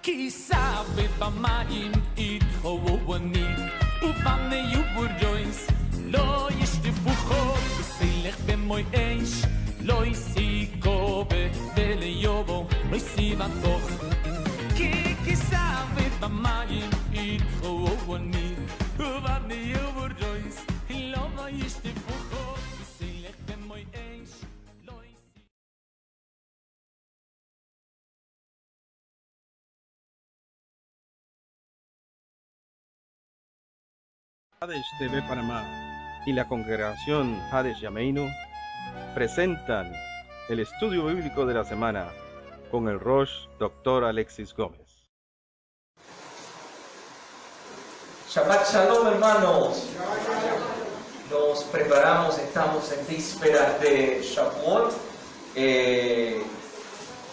כי סבב במים יתחוו אני ובני יוברג'וינס לא ישטפו חוק וסילך במוי אש לא יסיקו וליובו לא יסיבן בוך כי סבב במים יתחוו אני ובני יוברג'וינס לא ישטפו חוק וסילך במוי אש לא יסיבן Hades TV Panamá y la congregación Hades Yameinu presentan el estudio bíblico de la semana con el Rosh Dr. Alexis Gómez. Shabbat Shalom, hermanos. Nos preparamos, estamos en vísperas de Shavuot.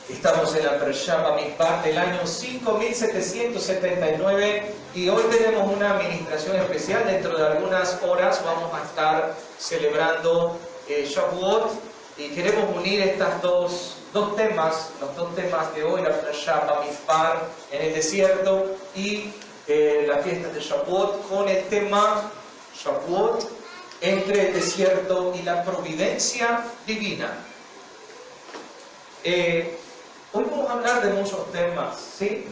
Estamos en la Parashá Bamidbar del año 5779 y hoy tenemos una administración especial. Dentro de algunas horas vamos a estar celebrando Shavuot y queremos unir estas dos temas, los dos temas de hoy, la Parashá Bamidbar en el desierto y la fiesta de Shavuot, con el tema Shavuot entre el desierto y la providencia divina. Hoy vamos a hablar de muchos temas, ¿sí?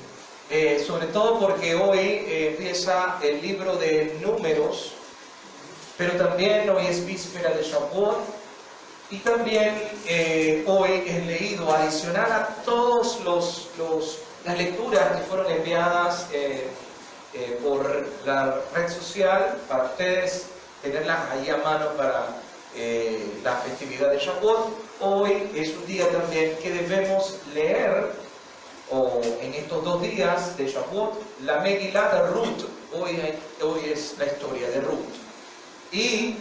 Sobre todo porque hoy empieza el libro de Números, pero también hoy es víspera de Shavuot y también hoy es leído adicional a todas las lecturas que fueron enviadas por la red social para ustedes tenerlas ahí a mano para la festividad de Shavuot. Hoy es un día también que debemos leer, o en estos 2 días de Shavuot, la Megilá de Ruth. Hoy es la historia de Ruth. Y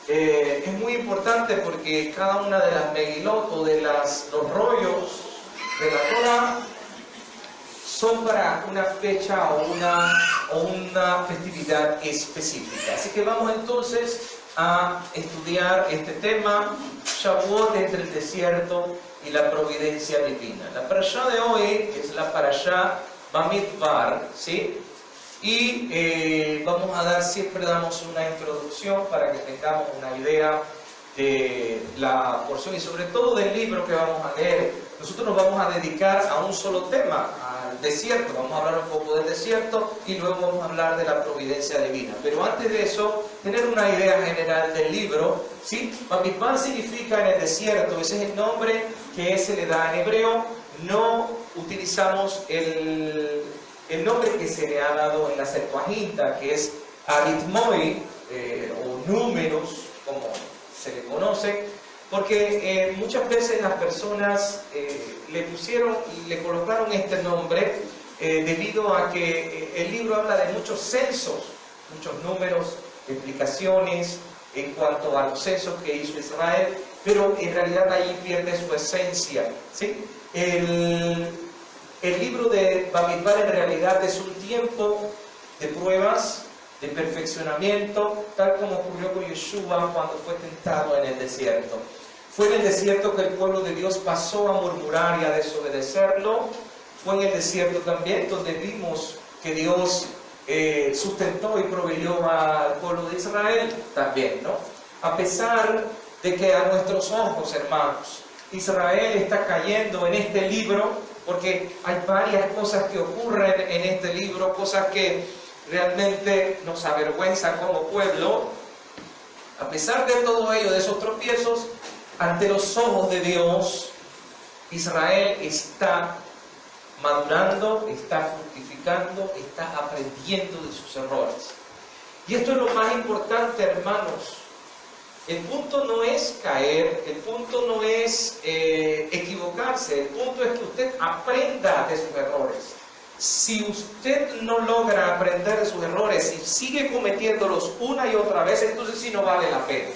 es muy importante porque cada una de las Megilot o de los rollos de la Torah son para una fecha o una festividad específica. Así que vamos entonces a estudiar este tema, Shavuot entre el desierto y la providencia divina. La parashá de hoy es la parashá Bamidbar, ¿sí? Y siempre damos una introducción para que tengamos una idea de la porción y sobre todo del libro que vamos a leer. Nosotros nos vamos a dedicar a un solo tema, al desierto. Vamos a hablar un poco del desierto y luego vamos a hablar de la providencia divina. Pero antes de eso, tener una idea general del libro, ¿sí? Bamidbar significa en el desierto, ese es el nombre que se le da en hebreo. No utilizamos el nombre que se le ha dado en la Septuaginta, que es Aritmoi o Números, como se le conoce, porque muchas veces las personas le pusieron y le colocaron este nombre debido a que el libro habla de muchos censos, muchos números, explicaciones en cuanto a los censos que hizo Israel, pero en realidad ahí pierde su esencia, ¿sí? El libro de Bamidbar en realidad es un tiempo de pruebas, de perfeccionamiento, tal como ocurrió con Yeshua cuando fue tentado en el desierto. Fue en el desierto que el pueblo de Dios pasó a murmurar y a desobedecerlo. Fue en el desierto también donde vimos que Dios sustentó y proveyó al pueblo de Israel también, ¿no? A pesar de que a nuestros ojos, hermanos, Israel está cayendo en este libro, porque hay varias cosas que ocurren en este libro, cosas que realmente nos avergüenzan como pueblo. A pesar de todo ello, de esos tropiezos, ante los ojos de Dios, Israel está madurando, está fructificando, está aprendiendo de sus errores. Y esto es lo más importante, hermanos. El punto no es caer, el punto no es equivocarse, el punto es que usted aprenda de sus errores. Si usted no logra aprender de sus errores y sigue cometiéndolos una y otra vez, entonces sí no vale la pena.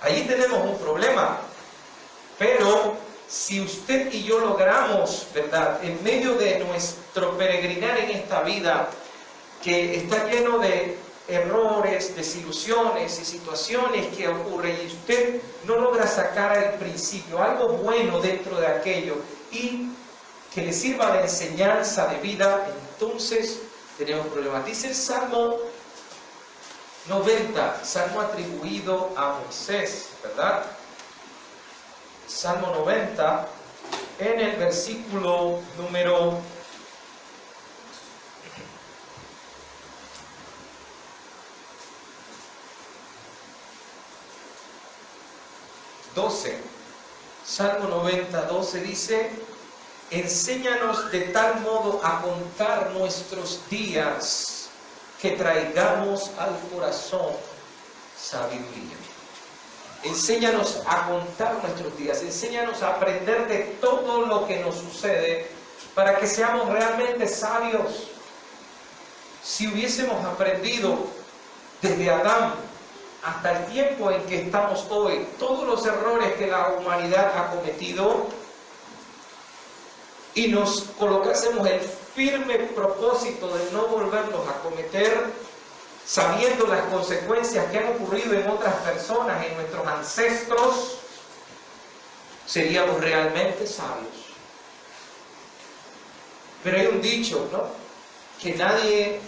Allí tenemos un problema. Pero si usted y yo logramos, ¿verdad?, en medio de nuestro peregrinar en esta vida, que está lleno de errores, desilusiones y situaciones que ocurren, y usted no logra sacar al principio algo bueno dentro de aquello y que le sirva de enseñanza de vida, entonces tenemos problemas. Dice el Salmo 90, Salmo atribuido a Moisés, ¿verdad? Salmo 90, en el versículo número 12. Salmo 90, 12 dice: enséñanos de tal modo a contar nuestros días, que traigamos al corazón sabiduría. Enséñanos a contar nuestros días, enséñanos a aprender de todo lo que nos sucede, para que seamos realmente sabios. Si hubiésemos aprendido desde Adán hasta el tiempo en que estamos hoy, todos los errores que la humanidad ha cometido, y nos colocásemos el firme propósito de no volverlos a cometer, sabiendo las consecuencias que han ocurrido en otras personas, en nuestros ancestros, seríamos realmente sabios. Pero hay un dicho, ¿no?, que nadie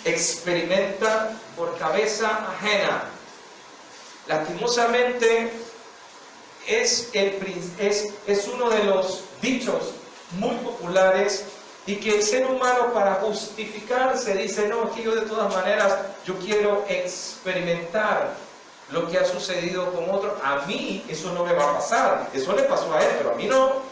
experimenta por cabeza ajena. Lastimosamente es uno de los dichos muy populares, y que el ser humano, para justificarse, dice: no, es que yo de todas maneras yo quiero experimentar lo que ha sucedido con otro. A mí eso no me va a pasar, eso le pasó a él, pero a mí no.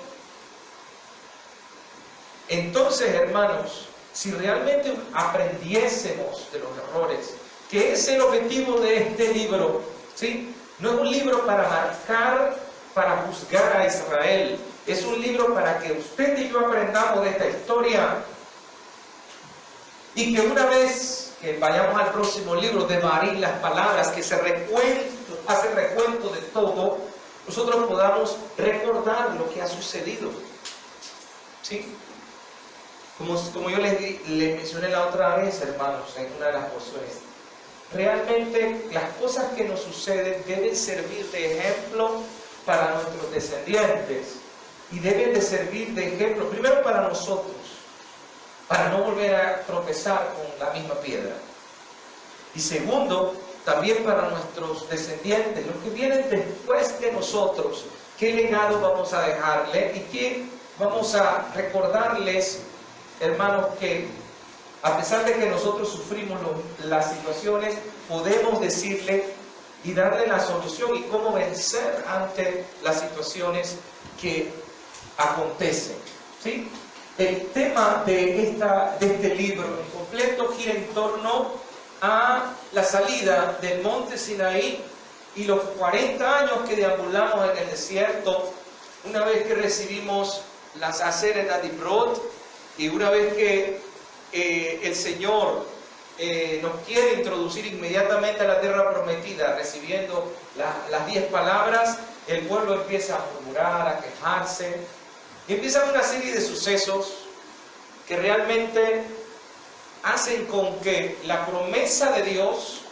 Entonces, hermanos, si realmente aprendiésemos de los errores, que es el objetivo de este libro, ¿sí? No es un libro para marcar, para juzgar a Israel. Es un libro para que usted y yo aprendamos de esta historia, y que una vez que vayamos al próximo libro de Barín, las palabras, que hace recuento de todo, nosotros podamos recordar lo que ha sucedido. ¿Sí? Como yo les mencioné la otra vez, hermanos, en una de las porciones, realmente las cosas que nos suceden deben servir de ejemplo para nuestros descendientes. Y deben de servir de ejemplo, primero para nosotros, para no volver a tropezar con la misma piedra. Y segundo, también para nuestros descendientes, los que vienen después de nosotros. ¿Qué legado vamos a dejarle? Y qué vamos a recordarles, hermanos, que a pesar de que nosotros sufrimos las situaciones, podemos decirle y darle la solución y cómo vencer ante las situaciones que acontecen, ¿sí? El tema de este libro en completo gira en torno a la salida del monte Sinaí y los 40 años que deambulamos en el desierto, una vez que recibimos las Aseret Adibrot, y una vez que el Señor nos quiere introducir inmediatamente a la tierra prometida, recibiendo las 10 palabras, el pueblo empieza a murmurar, a quejarse, y empiezan una serie de sucesos que realmente hacen con que la promesa de Dios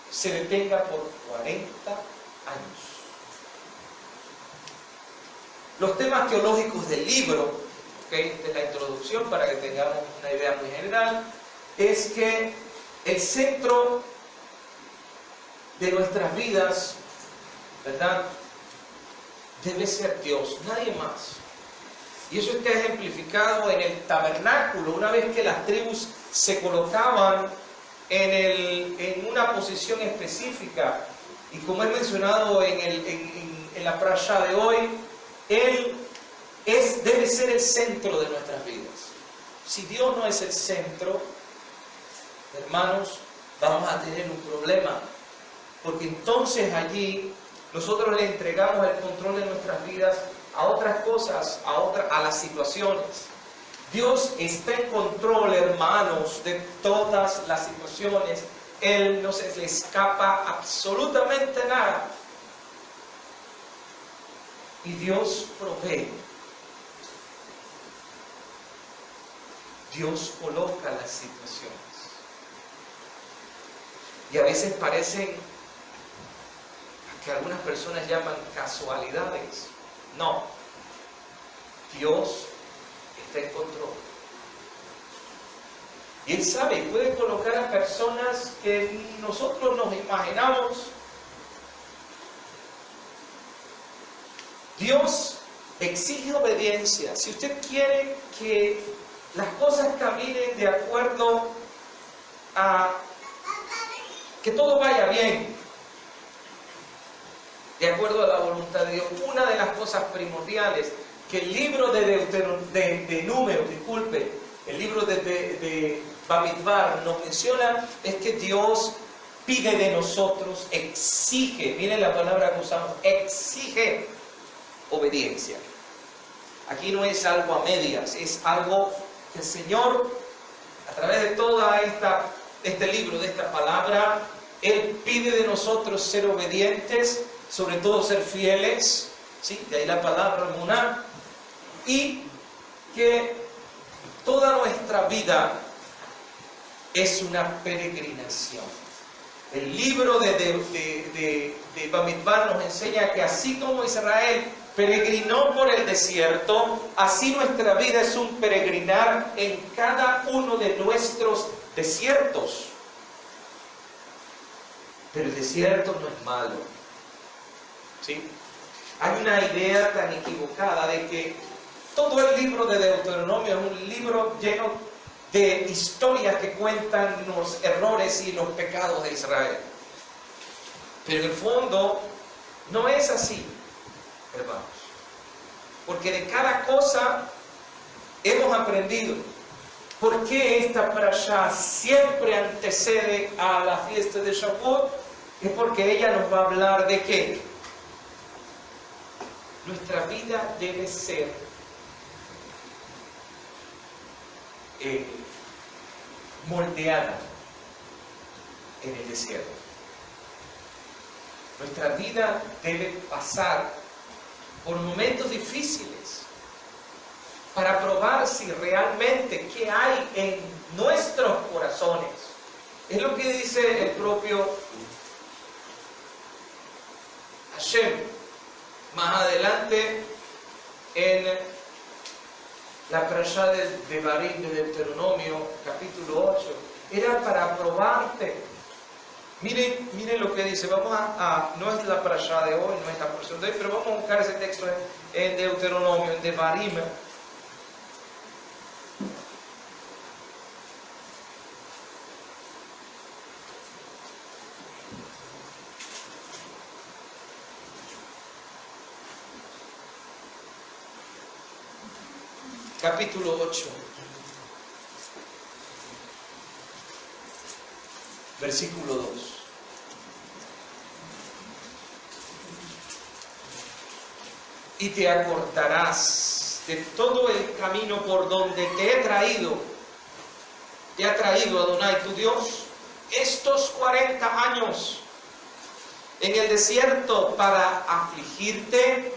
se detenga por 40 años. Los temas teológicos del libro, esta es la introducción para que tengamos una idea muy general, es que el centro de nuestras vidas, ¿verdad?, debe ser Dios, nadie más. Y eso está ejemplificado en el tabernáculo, una vez que las tribus se colocaban en una posición específica, y como he mencionado en la parashá de hoy, Él debe ser el centro de nuestras vidas. Si Dios no es el centro, hermanos, vamos a tener un problema, porque entonces allí nosotros le entregamos el control de nuestras vidas a otras cosas, a las situaciones. Dios está en control, hermanos, de todas las situaciones. Él no se le escapa absolutamente nada. Y Dios provee. Dios coloca las situaciones. Y a veces parecen, que algunas personas llaman casualidades. No. Dios está en control. Y Él sabe, puede colocar a personas que nosotros nos imaginamos. Dios exige obediencia. Si usted quiere que las cosas caminen de acuerdo a que todo vaya bien, de acuerdo a la voluntad de Dios, una de las cosas primordiales que el libro de Números, el libro de Bamidbar nos menciona es que Dios pide de nosotros, exige, miren la palabra que usamos, exige obediencia. Aquí no es algo a medias, es algo que el Señor, a través de toda este libro, de esta palabra, Él pide de nosotros ser obedientes, sobre todo ser fieles, ¿sí? De ahí la palabra Muná, y que toda nuestra vida es una peregrinación. El libro de Bamidbar nos enseña que así como Israel peregrinó por el desierto, así nuestra vida es un peregrinar en cada uno de nuestros desiertos. Pero el desierto no es malo, ¿sí? Hay una idea tan equivocada de que todo el libro de Deuteronomio es un libro lleno de historias que cuentan los errores y los pecados de Israel. Pero en el fondo no es así, hermanos. Porque de cada cosa hemos aprendido. ¿Por qué esta parashá siempre antecede a la fiesta de Shavuot? Es porque ella nos va a hablar de que nuestra vida debe ser moldeada en el desierto. Nuestra vida debe pasar por momentos difíciles para probar si realmente qué hay en nuestros corazones. Es lo que dice el propio Hashem más adelante en la parashá de Devarim, de Deuteronomio, capítulo 8. Era para probarte. Miren lo que dice. Vamos no es la parashá de hoy, no es la porción de hoy, pero vamos a buscar ese texto en Deuteronomio, en Devarim. Capítulo 8, versículo 2. Y te acordarás de todo el camino por donde te ha traído Adonai tu Dios estos 40 años en el desierto para afligirte,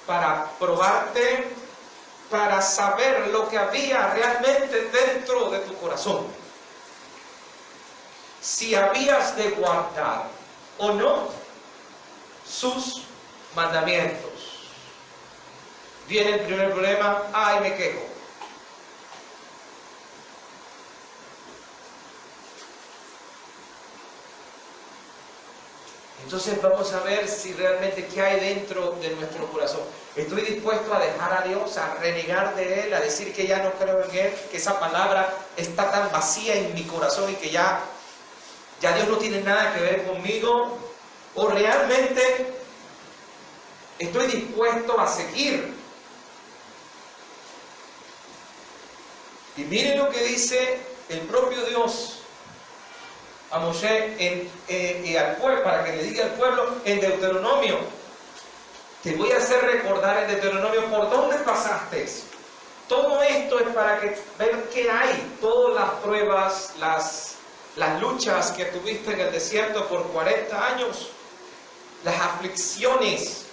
para probarte, para saber lo que había realmente dentro de tu corazón. Si habías de guardar o no sus mandamientos. Viene el primer problema, ay, me quejo. Entonces vamos a ver si realmente qué hay dentro de nuestro corazón. Estoy dispuesto a dejar a Dios, a renegar de Él, a decir que ya no creo en Él, que esa palabra está tan vacía en mi corazón y que ya Dios no tiene nada que ver conmigo. O realmente estoy dispuesto a seguir. Y miren lo que dice el propio Dios a Moshe y al pueblo, para que le diga al pueblo en Deuteronomio. Te voy a hacer recordar en Deuteronomio por dónde pasaste. Todo esto es para que ver qué hay, todas las pruebas, las luchas que tuviste en el desierto por 40 años, las aflicciones,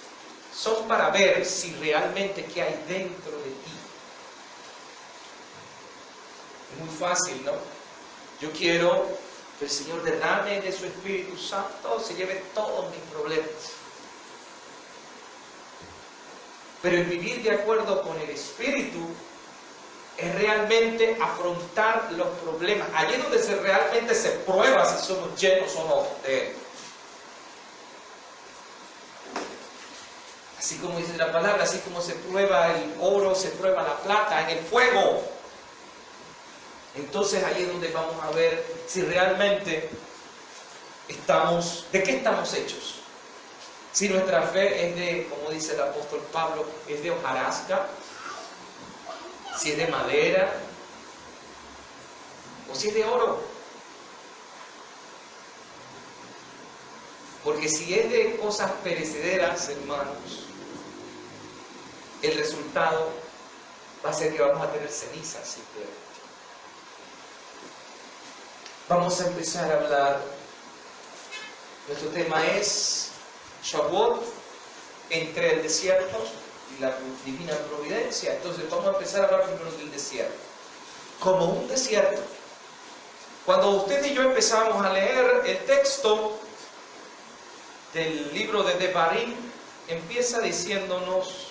son para ver si realmente qué hay dentro de ti. Es muy fácil, ¿no? Yo quiero que el Señor derrame de su Espíritu Santo, se lleve todos mis problemas. Pero el vivir de acuerdo con el Espíritu es realmente afrontar los problemas. Allí es donde realmente se prueba si somos llenos o no de Él. Así como dice la palabra, así como se prueba el oro, se prueba la plata en el fuego. Entonces allí es donde vamos a ver si realmente ¿de qué estamos hechos? Si nuestra fe es de, como dice el apóstol Pablo, es de hojarasca, si es de madera, o si es de oro. Porque si es de cosas perecederas, hermanos, el resultado va a ser que vamos a tener cenizas simplemente. Vamos a empezar a hablar. Nuestro tema es Shavuot, entre el desierto y la divina providencia. Entonces vamos a empezar a hablar primero del desierto. Como un desierto. Cuando usted y yo empezamos a leer el texto del libro de Devarim, empieza diciéndonos: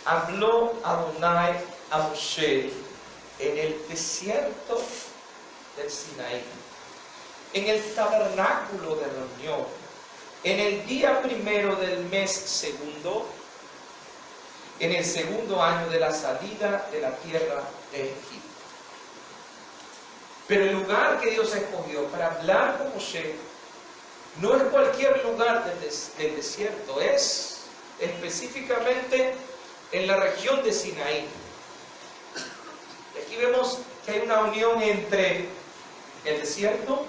habló Adonai a Moshe en el desierto del Sinaí, en el tabernáculo de reunión, en el día primero del mes segundo, en el segundo año de la salida de la tierra de Egipto. Pero el lugar que Dios escogió para hablar con Moshe no es cualquier lugar del desierto, es específicamente en la región de Sinaí. Y aquí vemos que hay una unión entre el desierto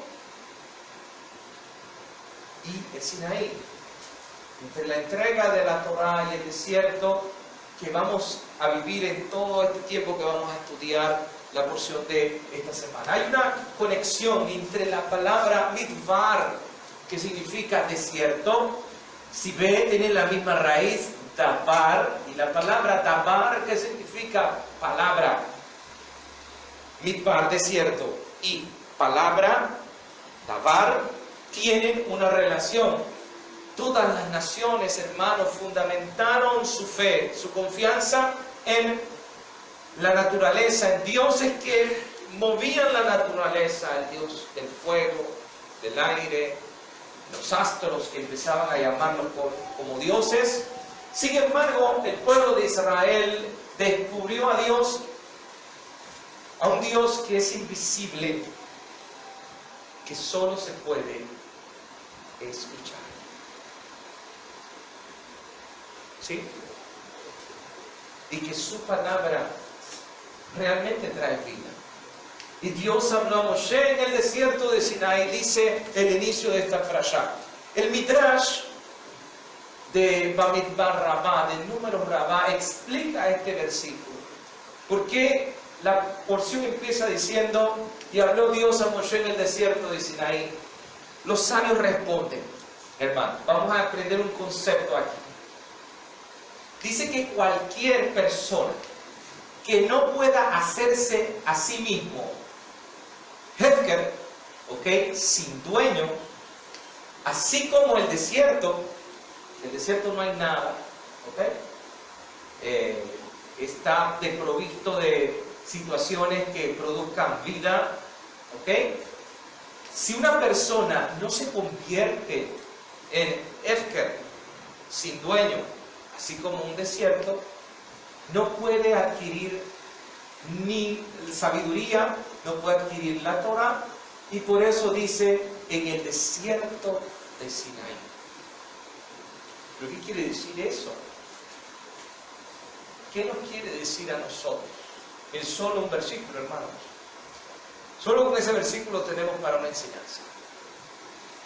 y el Sinaí, entre la entrega de la Torá y el desierto que vamos a vivir en todo este tiempo que vamos a estudiar la porción de esta semana. Hay una conexión entre la palabra midbar, que significa desierto, si ve, tiene la misma raíz, dabar, y la palabra dabar, que significa palabra. Midbar, desierto, y palabra, dabar, tienen una relación. Todas las naciones, hermanos, fundamentaron su fe, su confianza en la naturaleza, en dioses que movían la naturaleza, el dios del fuego, del aire, los astros, que empezaban a llamarlos como dioses. Sin embargo, el pueblo de Israel descubrió a Dios, a un Dios que es invisible, que solo se puede escuchar. ¿Sí? Y que su palabra realmente trae vida. Y Dios habló a Moshe en el desierto de Sinaí, dice el inicio de esta parashá. El Midrash de Bamidbar Rabá, del número Rabá, explica este versículo. Porque la porción empieza diciendo: y habló Dios a Moshe en el desierto de Sinaí. Los sabios responden, hermano, vamos a aprender un concepto aquí. Dice que cualquier persona que no pueda hacerse a sí mismo hefker, ¿ok?, sin dueño, así como el desierto no hay nada, ¿ok? Está desprovisto de situaciones que produzcan vida, ¿ok? Si una persona no se convierte en hefker, sin dueño, así como un desierto, no puede adquirir ni sabiduría, no puede adquirir la Torah, y por eso dice en el desierto de Sinaí. ¿Pero qué quiere decir eso? ¿Qué nos quiere decir a nosotros? Es solo un versículo, hermanos. Solo con ese versículo tenemos para una enseñanza.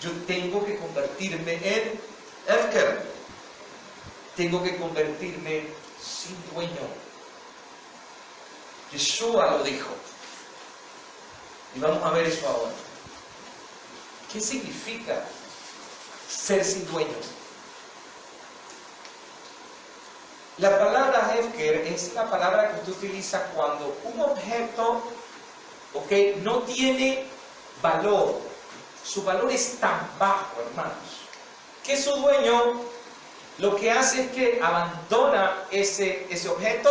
Yo tengo que convertirme en hefker. Tengo que convertirme sin dueño. Yeshua lo dijo. Y vamos a ver eso ahora. ¿Qué significa ser sin dueño? La palabra hefker es la palabra que usted utiliza cuando un objeto, ¿ok?, no tiene valor. Su valor es tan bajo, hermanos, que su dueño lo que hace es que abandona ese objeto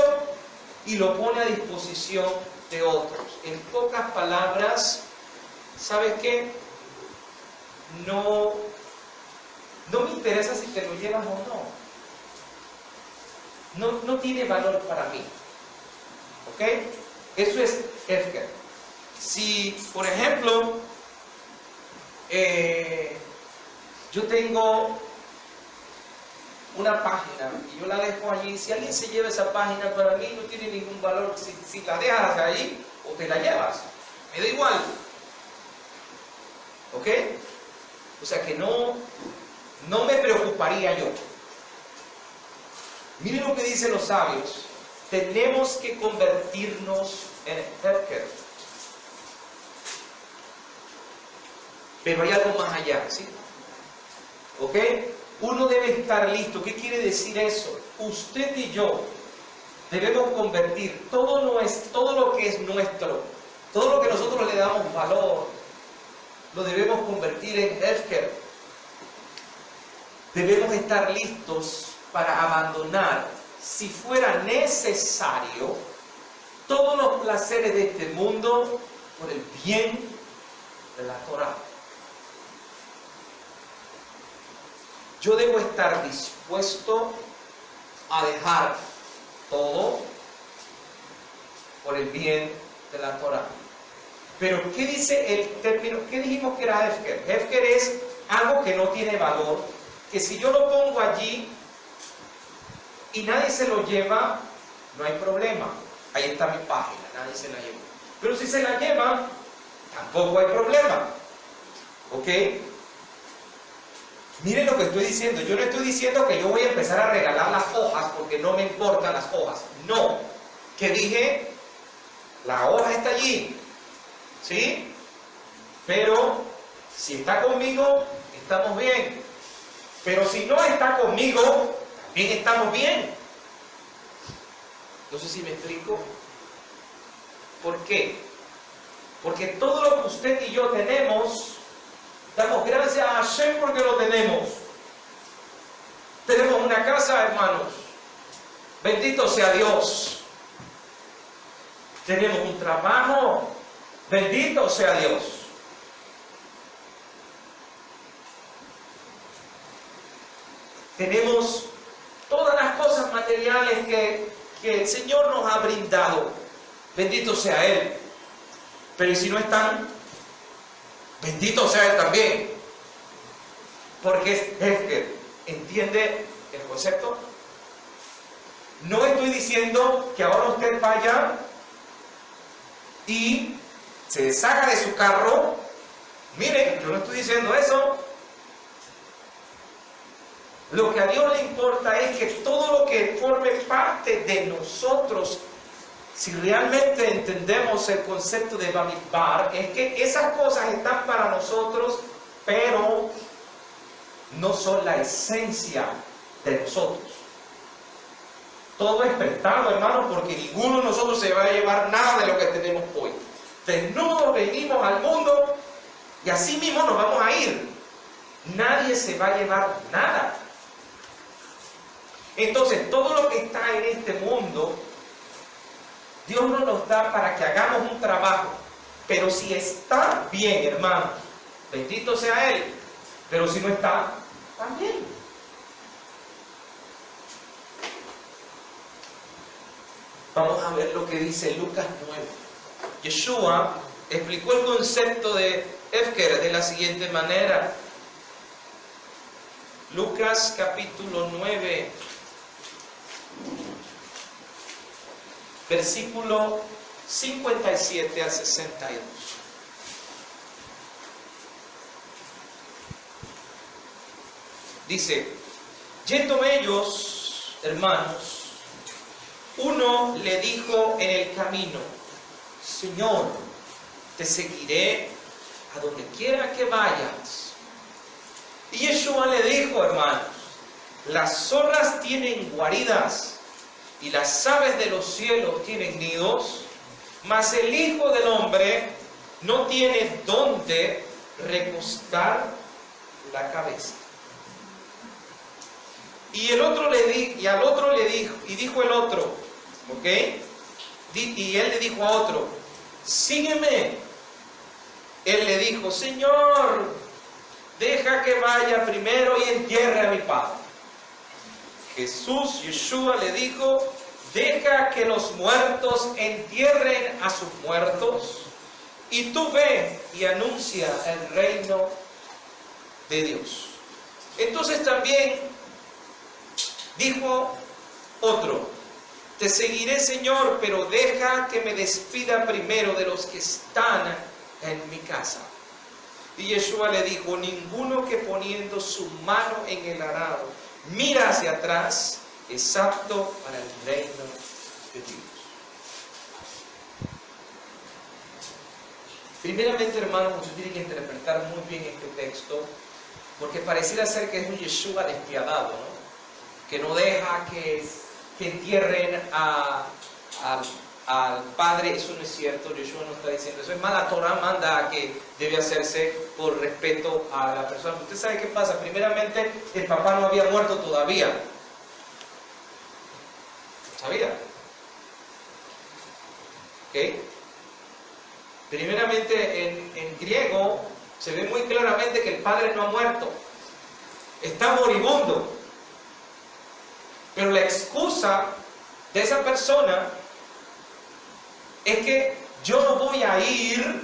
y lo pone a disposición de otros. En pocas palabras, ¿sabes qué? No me interesa si te lo llevas o no. No tiene valor para mí. ¿Ok? Eso es Hefker. Si, por ejemplo, yo tengo una página y yo la dejo allí, si alguien se lleva esa página, para mí no tiene ningún valor si la dejas ahí o te la llevas. Me da igual. ¿Ok? O sea que no me preocuparía yo. Miren lo que dicen los sabios. Tenemos que convertirnos en Hefker. Pero hay algo más allá, ¿sí? ¿Ok? Uno debe estar listo. ¿Qué quiere decir eso? Usted y yo debemos convertir todo lo que es nuestro, todo lo que nosotros le damos valor, lo debemos convertir en Hefker. Debemos estar listos para abandonar, si fuera necesario, todos los placeres de este mundo por el bien de la Torah. Yo debo estar dispuesto a dejar todo por el bien de la Torah. Pero ¿qué dice el término? ¿Qué dijimos que era Hefker? Hefker es algo que no tiene valor, que si yo lo pongo allí y nadie se lo lleva, no hay problema. Ahí está mi página, nadie se la lleva. Pero si se la lleva, tampoco hay problema. ¿Ok? Miren lo que estoy diciendo. Yo no estoy diciendo que yo voy a empezar a regalar las hojas porque no me importan las hojas. No. Que dije, la hoja está allí. ¿Sí? Pero si está conmigo, estamos bien. Pero si no está conmigo, también estamos bien. No sé si me explico. ¿Por qué? Porque todo lo que usted y yo tenemos, damos gracias a Hashem porque lo tenemos. Tenemos una casa, hermanos. Bendito sea Dios. Tenemos un trabajo. Bendito sea Dios. Tenemos todas las cosas materiales que el Señor nos ha brindado. Bendito sea Él. Pero ¿y si no están? Bendito sea Él también. Porque es Hefker. ¿Entiende el concepto? No estoy diciendo que ahora usted vaya y se deshaga de su carro. Miren, yo no estoy diciendo eso. Lo que a Dios le importa es que todo lo que forme parte de nosotros, si realmente entendemos el concepto de Bamidbar, es que esas cosas están para nosotros, pero no son la esencia de nosotros. Todo es prestado, hermanos, porque ninguno de nosotros se va a llevar nada de lo que tenemos hoy. Desnudos venimos al mundo y así mismo nos vamos a ir. Nadie se va a llevar nada. Entonces, todo lo que está en este mundo, Dios no nos da para que hagamos un trabajo. Pero si está bien, hermanos, bendito sea Él. Pero si no está, también. Vamos a ver lo que dice Lucas 9. Yeshua explicó el concepto de Hefker de la siguiente manera. Lucas capítulo 9. Versículo 57 al 62. Dice, yendo ellos, hermanos, uno le dijo en el camino, Señor, te seguiré a donde quiera que vayas. Y Yeshua le dijo, hermanos, las zorras tienen guaridas y las aves de los cielos tienen nidos, mas el Hijo del Hombre no tiene dónde recostar la cabeza. Y al otro le dijo, ¿ok? Y él le dijo a otro, sígueme. Él le dijo, Señor, deja que vaya primero y entierre a mi padre. Jesús, Yeshua, le dijo, deja que los muertos entierren a sus muertos, y tú ve y anuncia el reino de Dios. Entonces también dijo otro, te seguiré, Señor, pero deja que me despida primero de los que están en mi casa. Y Yeshua le dijo, ninguno que poniendo su mano en el arado mira hacia atrás es apto para el reino de Dios. Primeramente, hermanos, usted tiene que interpretar muy bien este texto, porque pareciera ser que es un Yeshua despiadado, ¿no? Que no deja que entierren al Padre. Eso no es cierto, Yeshua no está diciendo eso. Es más, la Torah manda que debe hacerse por respeto a la persona. Usted sabe qué pasa. Primeramente, el papá no había muerto todavía. ¿Sabía? ¿Ok? Primeramente, en griego se ve muy claramente que el padre no ha muerto. Está moribundo. Pero la excusa de esa persona es que yo no voy a ir,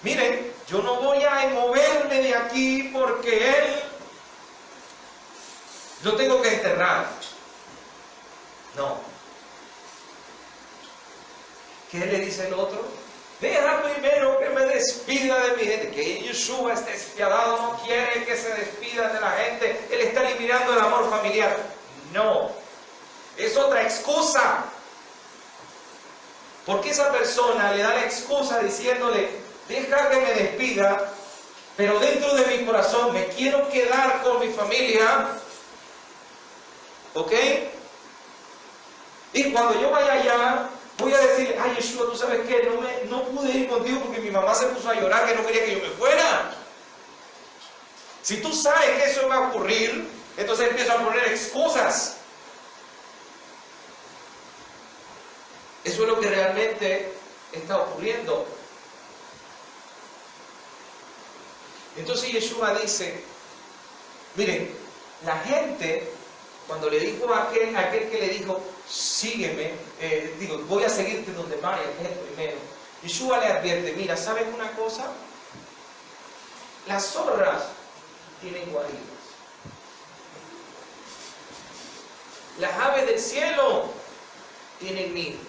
miren, yo no voy a moverme de aquí porque él lo tengo que enterrar. No. ¿Qué le dice el otro? Deja primero que me despida de mi gente. Que Yeshua está despiadado, no quiere que se despida de la gente. Él está eliminando el amor familiar. No. Es otra excusa. Porque esa persona le da la excusa diciéndole, deja que me despida, pero dentro de mi corazón me quiero quedar con mi familia. ¿Ok? Y cuando yo vaya allá, voy a decir, ay Yeshua, ¿tú sabes qué? No pude ir contigo porque mi mamá se puso a llorar que no quería que yo me fuera. Si tú sabes que eso va a ocurrir, entonces empiezo a poner excusas. Eso es lo que realmente está ocurriendo. Entonces Yeshua dice, miren, la gente, cuando le dijo a aquel que le dijo, sígueme, voy a seguirte donde vaya, que es el primero. Yeshua le advierte, mira, ¿sabes una cosa? Las zorras tienen guaridas. Las aves del cielo tienen nidos.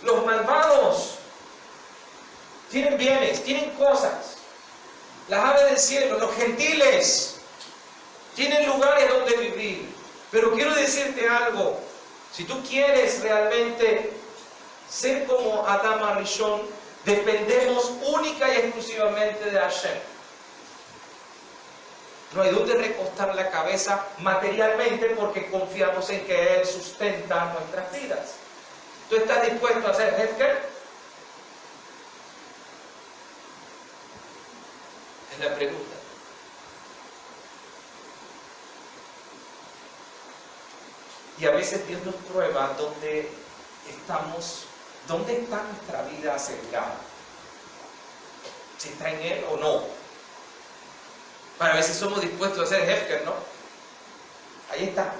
Los malvados tienen bienes, tienen cosas. Las aves del cielo, los gentiles, tienen lugares donde vivir. Pero quiero decirte algo. Si tú quieres realmente ser como Adam Arishon, dependemos única y exclusivamente de Hashem. No hay donde recostar la cabeza materialmente porque confiamos en que Él sustenta nuestras vidas. ¿Tú estás dispuesto a hacer hefker? Es la pregunta. Y a veces Dios nos prueba dónde estamos, dónde está nuestra vida asegurada. Si está en Él o no. Para ver si somos dispuestos a hacer hefker, ¿no? Ahí está.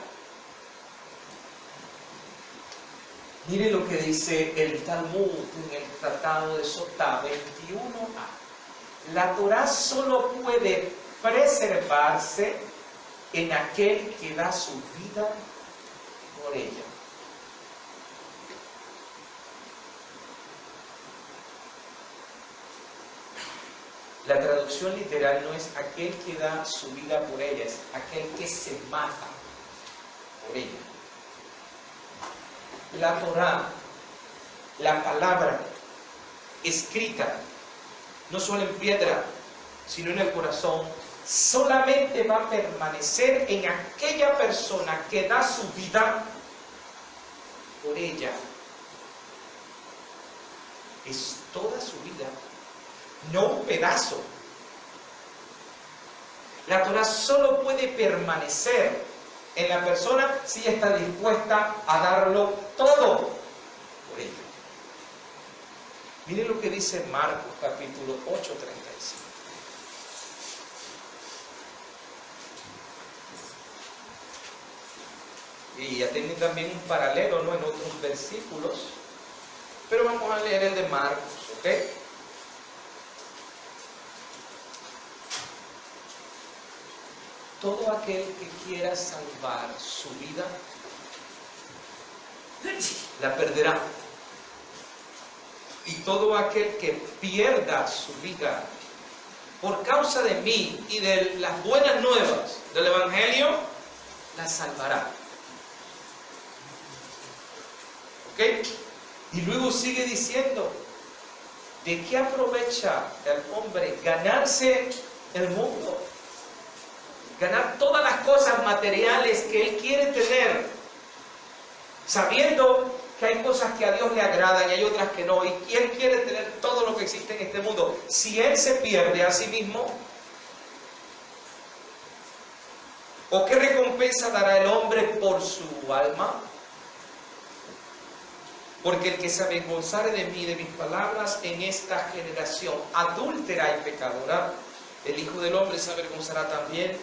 Mire lo que dice el Talmud en el Tratado de Sotá 21a. La Torah solo puede preservarse en aquel que da su vida por ella. La traducción literal no es aquel que da su vida por ella, es aquel que se mata por ella. La Torah, la palabra escrita, no solo en piedra, sino en el corazón, solamente va a permanecer en aquella persona que da su vida por ella. Es toda su vida, no un pedazo. La Torah solo puede permanecer en la persona si está dispuesta a darlo todo. Miren lo que dice Marcos capítulo 8:35. Y ya tienen también un paralelo, ¿no?, en otros versículos. Pero vamos a leer el de Marcos, ¿ok? Todo aquel que quiera salvar su vida, la perderá. Y todo aquel que pierda su vida por causa de mí y de las buenas nuevas del Evangelio, la salvará. ¿Ok? Y luego sigue diciendo, ¿de qué aprovecha el hombre ganarse el mundo? Ganar todas las cosas materiales que él quiere tener, sabiendo que hay cosas que a Dios le agradan y hay otras que no, y él quiere tener todo lo que existe en este mundo. Si él se pierde a sí mismo, ¿o qué recompensa dará el hombre por su alma? Porque el que se avergonzare de mí, de mis palabras, en esta generación adúltera y pecadora, el Hijo del Hombre se avergonzará también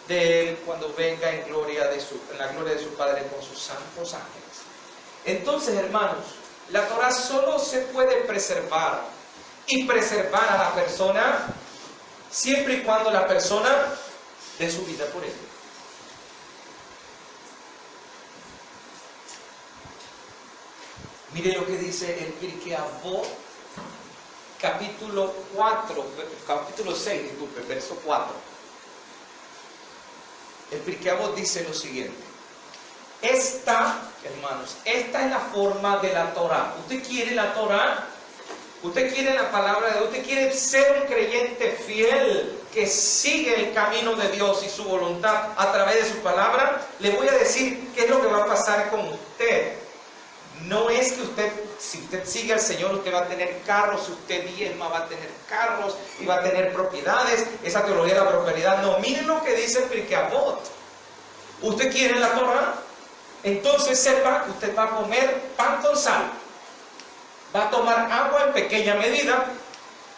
de él cuando venga en la gloria de su Padre con sus santos ángeles. Entonces, hermanos, la Torah solo se puede preservar y preservar a la persona siempre y cuando la persona dé su vida por él. Mire lo que dice el Pirkei Avot, capítulo 6, disculpe, verso 4. El Pirkei Avot dice lo siguiente. Esta, hermanos, esta es la forma de la Torah. ¿Usted quiere la Torah? ¿Usted quiere la palabra de Dios? ¿Usted quiere ser un creyente fiel que sigue el camino de Dios y su voluntad a través de su palabra? Le voy a decir qué es lo que va a pasar con usted. No es que si usted sigue al Señor, usted va a tener carros, si usted diezma, va a tener carros y va a tener propiedades. Esa teología de la prosperidad. No, miren lo que dice el Pirkei Avot. ¿Usted quiere la Torah? Entonces sepa que usted va a comer pan con sal, va a tomar agua en pequeña medida,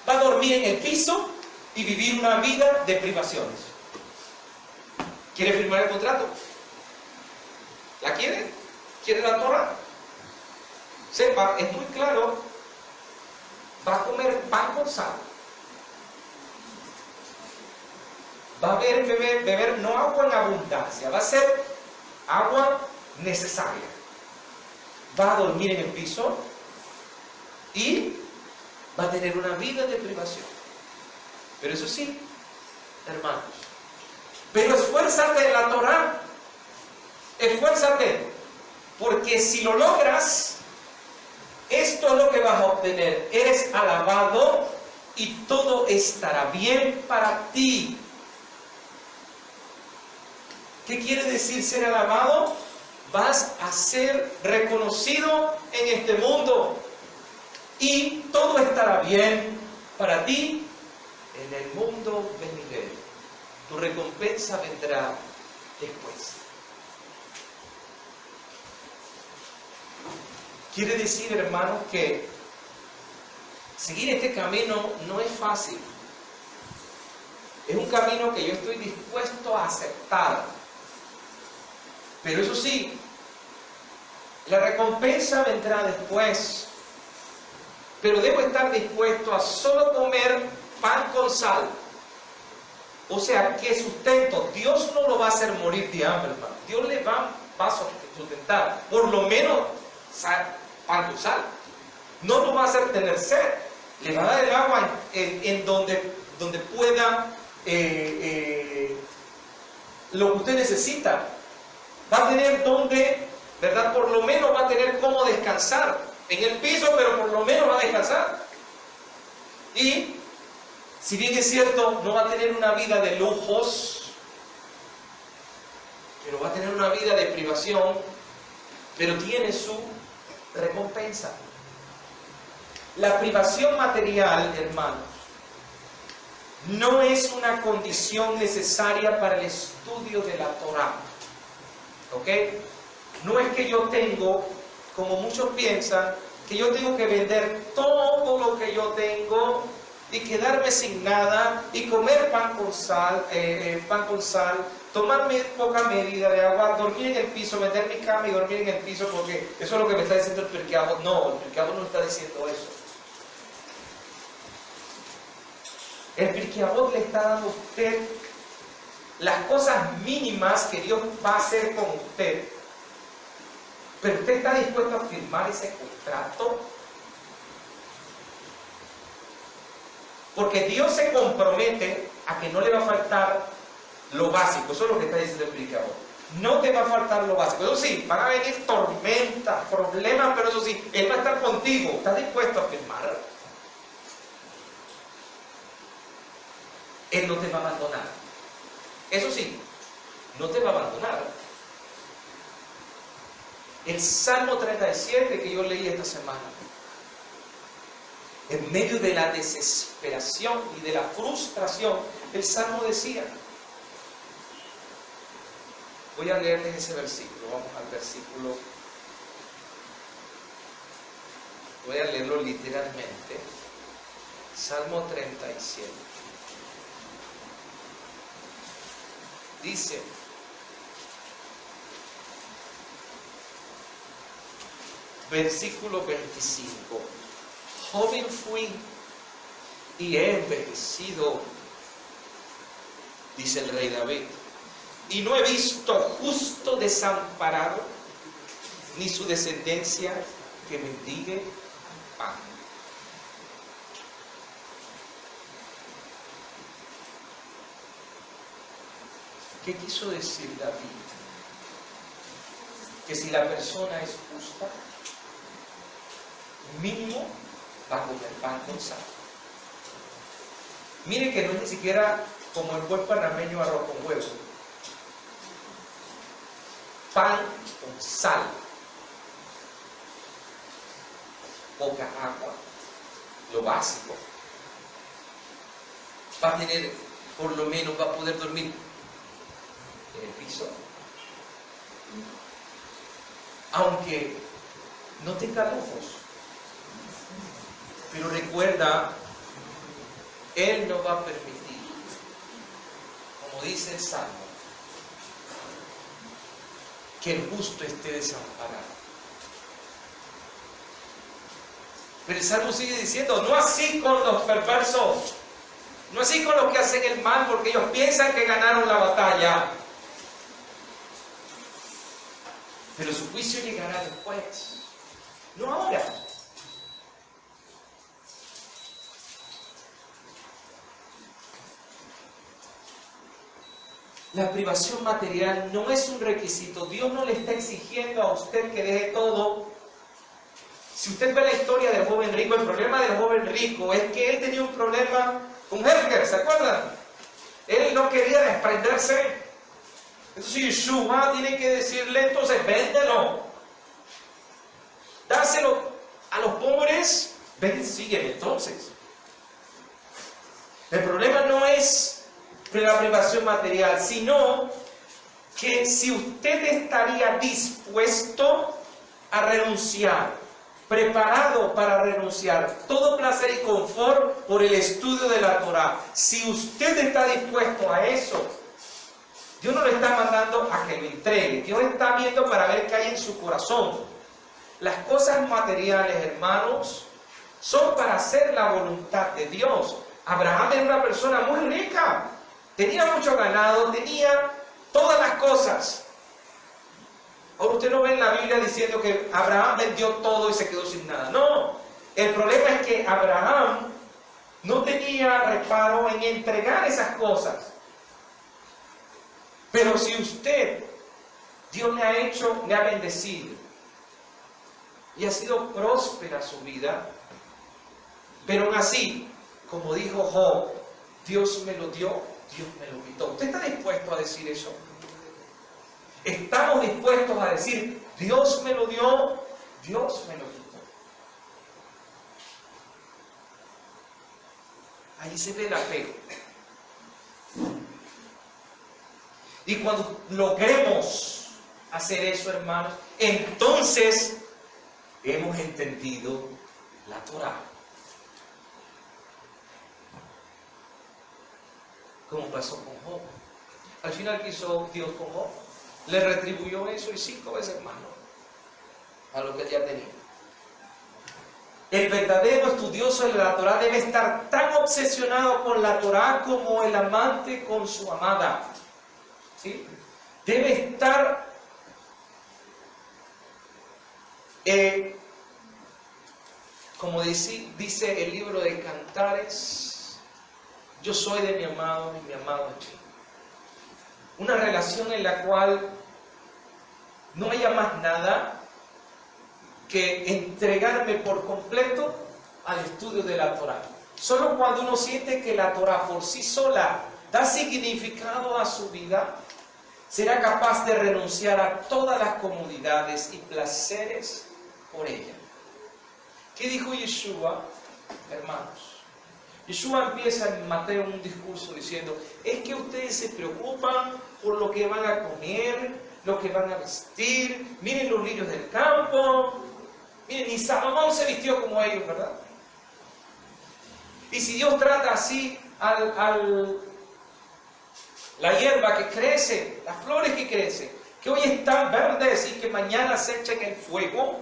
va a dormir en el piso y vivir una vida de privaciones. ¿Quiere firmar el contrato? ¿La quiere? ¿Quiere la Torah? Sepa, es muy claro, va a comer pan con sal, va a beber no agua en abundancia, va a ser agua necesaria, va a dormir en el piso y va a tener una vida de privación. Pero eso sí, hermanos, pero esfuérzate en la Torah, esfuérzate, porque si lo logras, esto es lo que vas a obtener. Eres alabado y todo estará bien para ti. ¿Qué quiere decir ser alabado? Vas a ser reconocido en este mundo y todo estará bien para ti en el mundo venidero. Tu recompensa vendrá después. Quiere decir, hermanos, que seguir este camino no es fácil. Es un camino que yo estoy dispuesto a aceptar. Pero eso sí, la recompensa vendrá después. Pero debo estar dispuesto a solo comer pan con sal. O sea, ¿qué sustento? Dios no lo va a hacer morir de hambre, hermano. Dios le va a sustentar. Por lo menos pan con sal. No lo va a hacer tener sed. Le va a dar el agua en donde pueda lo que usted necesita. Va a tener donde, ¿verdad? Por lo menos va a tener cómo descansar. En el piso, pero por lo menos va a descansar. Y, si bien es cierto, no va a tener una vida de lujos, pero va a tener una vida de privación, pero tiene su recompensa. La privación material, hermanos, no es una condición necesaria para el estudio de la Torah. ¿Ok? No es que yo tengo, como muchos piensan, que yo tengo que vender todo lo que yo tengo y quedarme sin nada y comer pan con sal, tomarme poca medida de agua, dormir en el piso, meter mi cama y dormir en el piso, porque eso es lo que me está diciendo el Pirkei Avot. No, el Pirkei Avot no está diciendo eso. El Pirkei Avot le está dando a usted las cosas mínimas que Dios va a hacer con usted. Pero usted está dispuesto a firmar ese contrato. Porque Dios se compromete a que no le va a faltar lo básico. Eso es lo que está diciendo el Pirkei Avot. No te va a faltar lo básico. Eso sí, van a venir tormentas, problemas, pero eso sí, Él va a estar contigo. ¿Estás dispuesto a firmar? Él no te va a abandonar. Eso sí, no te va a abandonar. El Salmo 37 que yo leí esta semana, en medio de la desesperación y de la frustración, el Salmo decía, voy a leerles ese versículo, vamos al versículo, voy a leerlo literalmente, Salmo 37. Dice, versículo 25, joven fui y he envejecido, dice el rey David, y no he visto justo desamparado, ni su descendencia que mendigue pan. ¿Qué quiso decir David? Que si la persona es justa, mínimo va a comer pan con sal. Mire que no es ni siquiera como el buen panameño arroz con huevo. Pan con sal. Poca agua. Lo básico. Va a tener, por lo menos, va a poder dormir en el piso. Aunque no tenga ojos. Pero recuerda, Él no va a permitir, como dice el Salmo, que el justo esté desamparado. Pero el Salmo sigue diciendo, no así con los perversos, no así con los que hacen el mal, porque ellos piensan que ganaron la batalla. Pero su juicio llegará después, no ahora. La privación material no es un requisito. Dios no le está exigiendo a usted que deje todo. Si usted ve la historia del joven rico, el problema del joven rico es que él tenía un problema con Hefker, ¿se acuerdan? Él no quería desprenderse. Entonces Yeshua tiene que decirle, entonces véndelo. Dáselo a los pobres, ven y sígueme entonces. El problema no es la privación material, sino que si usted estaría dispuesto a renunciar, preparado para renunciar todo placer y confort por el estudio de la Torah, si usted está dispuesto a eso, Dios no le está mandando a que lo entregue, Dios está viendo para ver qué hay en su corazón. Las cosas materiales, hermanos, son para hacer la voluntad de Dios. Abraham era una persona muy rica. Tenía mucho ganado, tenía todas las cosas. Ahora usted no ve en la Biblia diciendo que Abraham vendió todo y se quedó sin nada. No, el problema es que Abraham no tenía reparo en entregar esas cosas. Pero si usted, Dios le ha hecho, le ha bendecido y ha sido próspera su vida, pero aún así, como dijo Job, Dios me lo dio, Dios me lo quitó. ¿Usted está dispuesto a decir eso? ¿Estamos dispuestos a decir, Dios me lo dio, Dios me lo quitó? Ahí se ve el apego. Y cuando logremos hacer eso, hermanos, entonces hemos entendido la Torá. Como pasó con Job. Al final, ¿qué hizo Dios con Job? Le retribuyó eso y 5 veces más, ¿no? A lo que ya tenía. El verdadero estudioso de la Torá debe estar tan obsesionado con la Torá como el amante con su amada. ¿Sí? Debe estar como dice el libro de Cantares, yo soy de mi amado y mi amado es mío. Una relación en la cual no haya más nada que entregarme por completo al estudio de la Torá. Solo cuando uno siente que la Torá por sí sola da significado a su vida, será capaz de renunciar a todas las comodidades y placeres por ella. ¿Qué dijo Yeshua, hermanos? Yeshua empieza en Mateo un discurso diciendo, es que ustedes se preocupan por lo que van a comer, lo que van a vestir, miren los lirios del campo, miren, ni Salomón se vistió como ellos, ¿verdad? Y si Dios trata así la hierba que crece, las flores que crecen, que hoy están verdes y que mañana se echen en el fuego,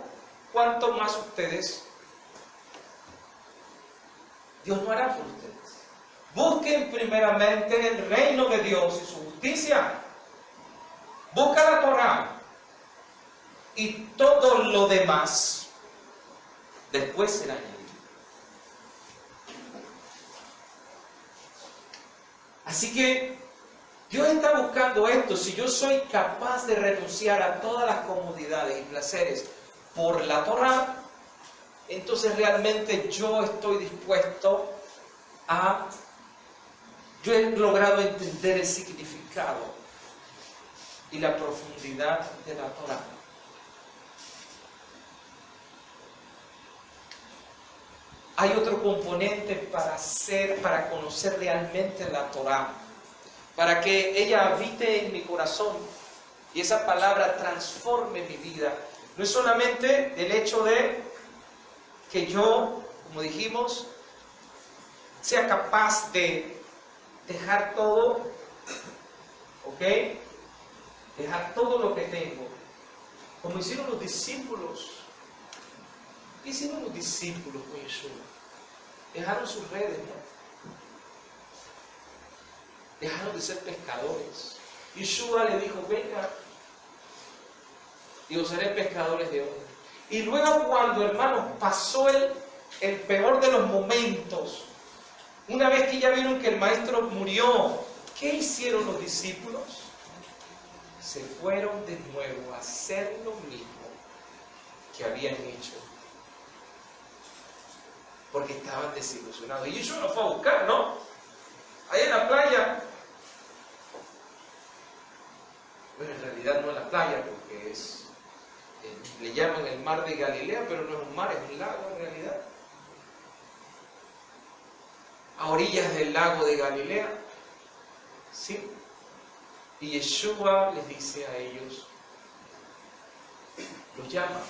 ¿cuánto más ustedes? Dios no hará por ustedes. Busquen primeramente el reino de Dios y su justicia. Busca la Torá y todo lo demás después será añadido. Así que Dios está buscando esto. Si yo soy capaz de renunciar a todas las comodidades y placeres por la Torá, entonces realmente yo estoy dispuesto a... Yo he logrado entender el significado y la profundidad de la Torá. Hay otro componente para conocer realmente la Torá, para que ella habite en mi corazón y esa palabra transforme mi vida. No es solamente el hecho de que yo, como dijimos, sea capaz de dejar todo, ¿ok? Dejar todo lo que tengo, como hicieron los discípulos. ¿Qué hicieron los discípulos con Yeshua? Dejaron sus redes, ¿no? Dejaron de ser pescadores. Yeshua le dijo, venga, y os haré pescadores de hombres. Y luego cuando, hermanos, pasó el peor de los momentos, una vez que ya vieron que el maestro murió, ¿qué hicieron los discípulos? Se fueron de nuevo a hacer lo mismo que habían hecho, porque estaban desilusionados. Y Yeshua los fue a buscar, ¿no? Allá en la playa. Bueno, en realidad no en la playa, porque le llaman el mar de Galilea, pero no es un mar, es un lago en realidad. A orillas del lago de Galilea, ¿sí? Y Yeshua les dice a ellos, los llama,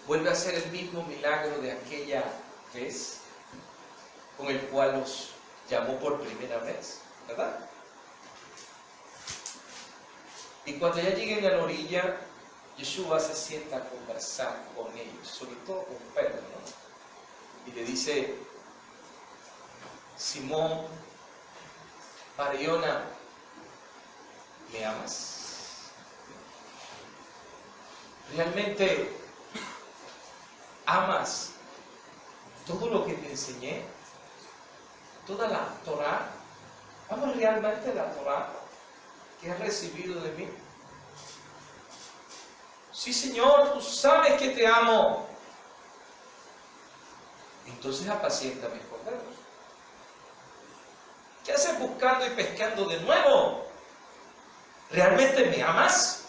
vuelve a hacer el mismo milagro de aquella vez, con el cual los llamó por primera vez, ¿verdad? Y cuando ya lleguen a la orilla, Yeshua se sienta a conversar con ellos, sobre todo con Pedro, ¿no? Y le dice, Simón, Bar-Yona, ¿me amas? ¿Realmente amas todo lo que te enseñé? ¿Toda la Torá? ¿Amas realmente la Torá que has recibido de mí? Sí, Señor, tú sabes que te amo. Entonces apacienta mis corderos. ¿Qué haces buscando y pescando de nuevo? ¿Realmente me amas?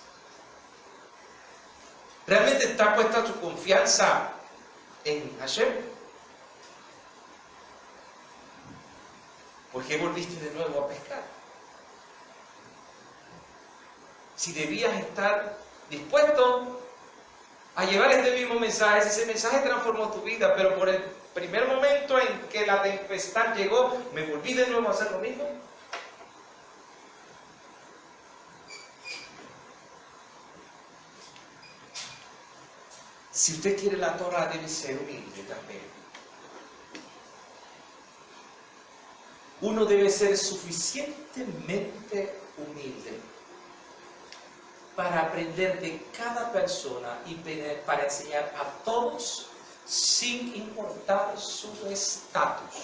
¿Realmente está puesta tu confianza en Hashem? ¿Por qué volviste de nuevo a pescar? Si debías estar dispuesto a llevar este mismo mensaje. Ese mensaje transformó tu vida, pero por el primer momento en que la tempestad llegó, ¿me volví de nuevo a hacer lo mismo? Si usted quiere la Torah, debe ser humilde también. Uno debe ser suficientemente humilde para aprender de cada persona y para enseñar a todos sin importar su estatus.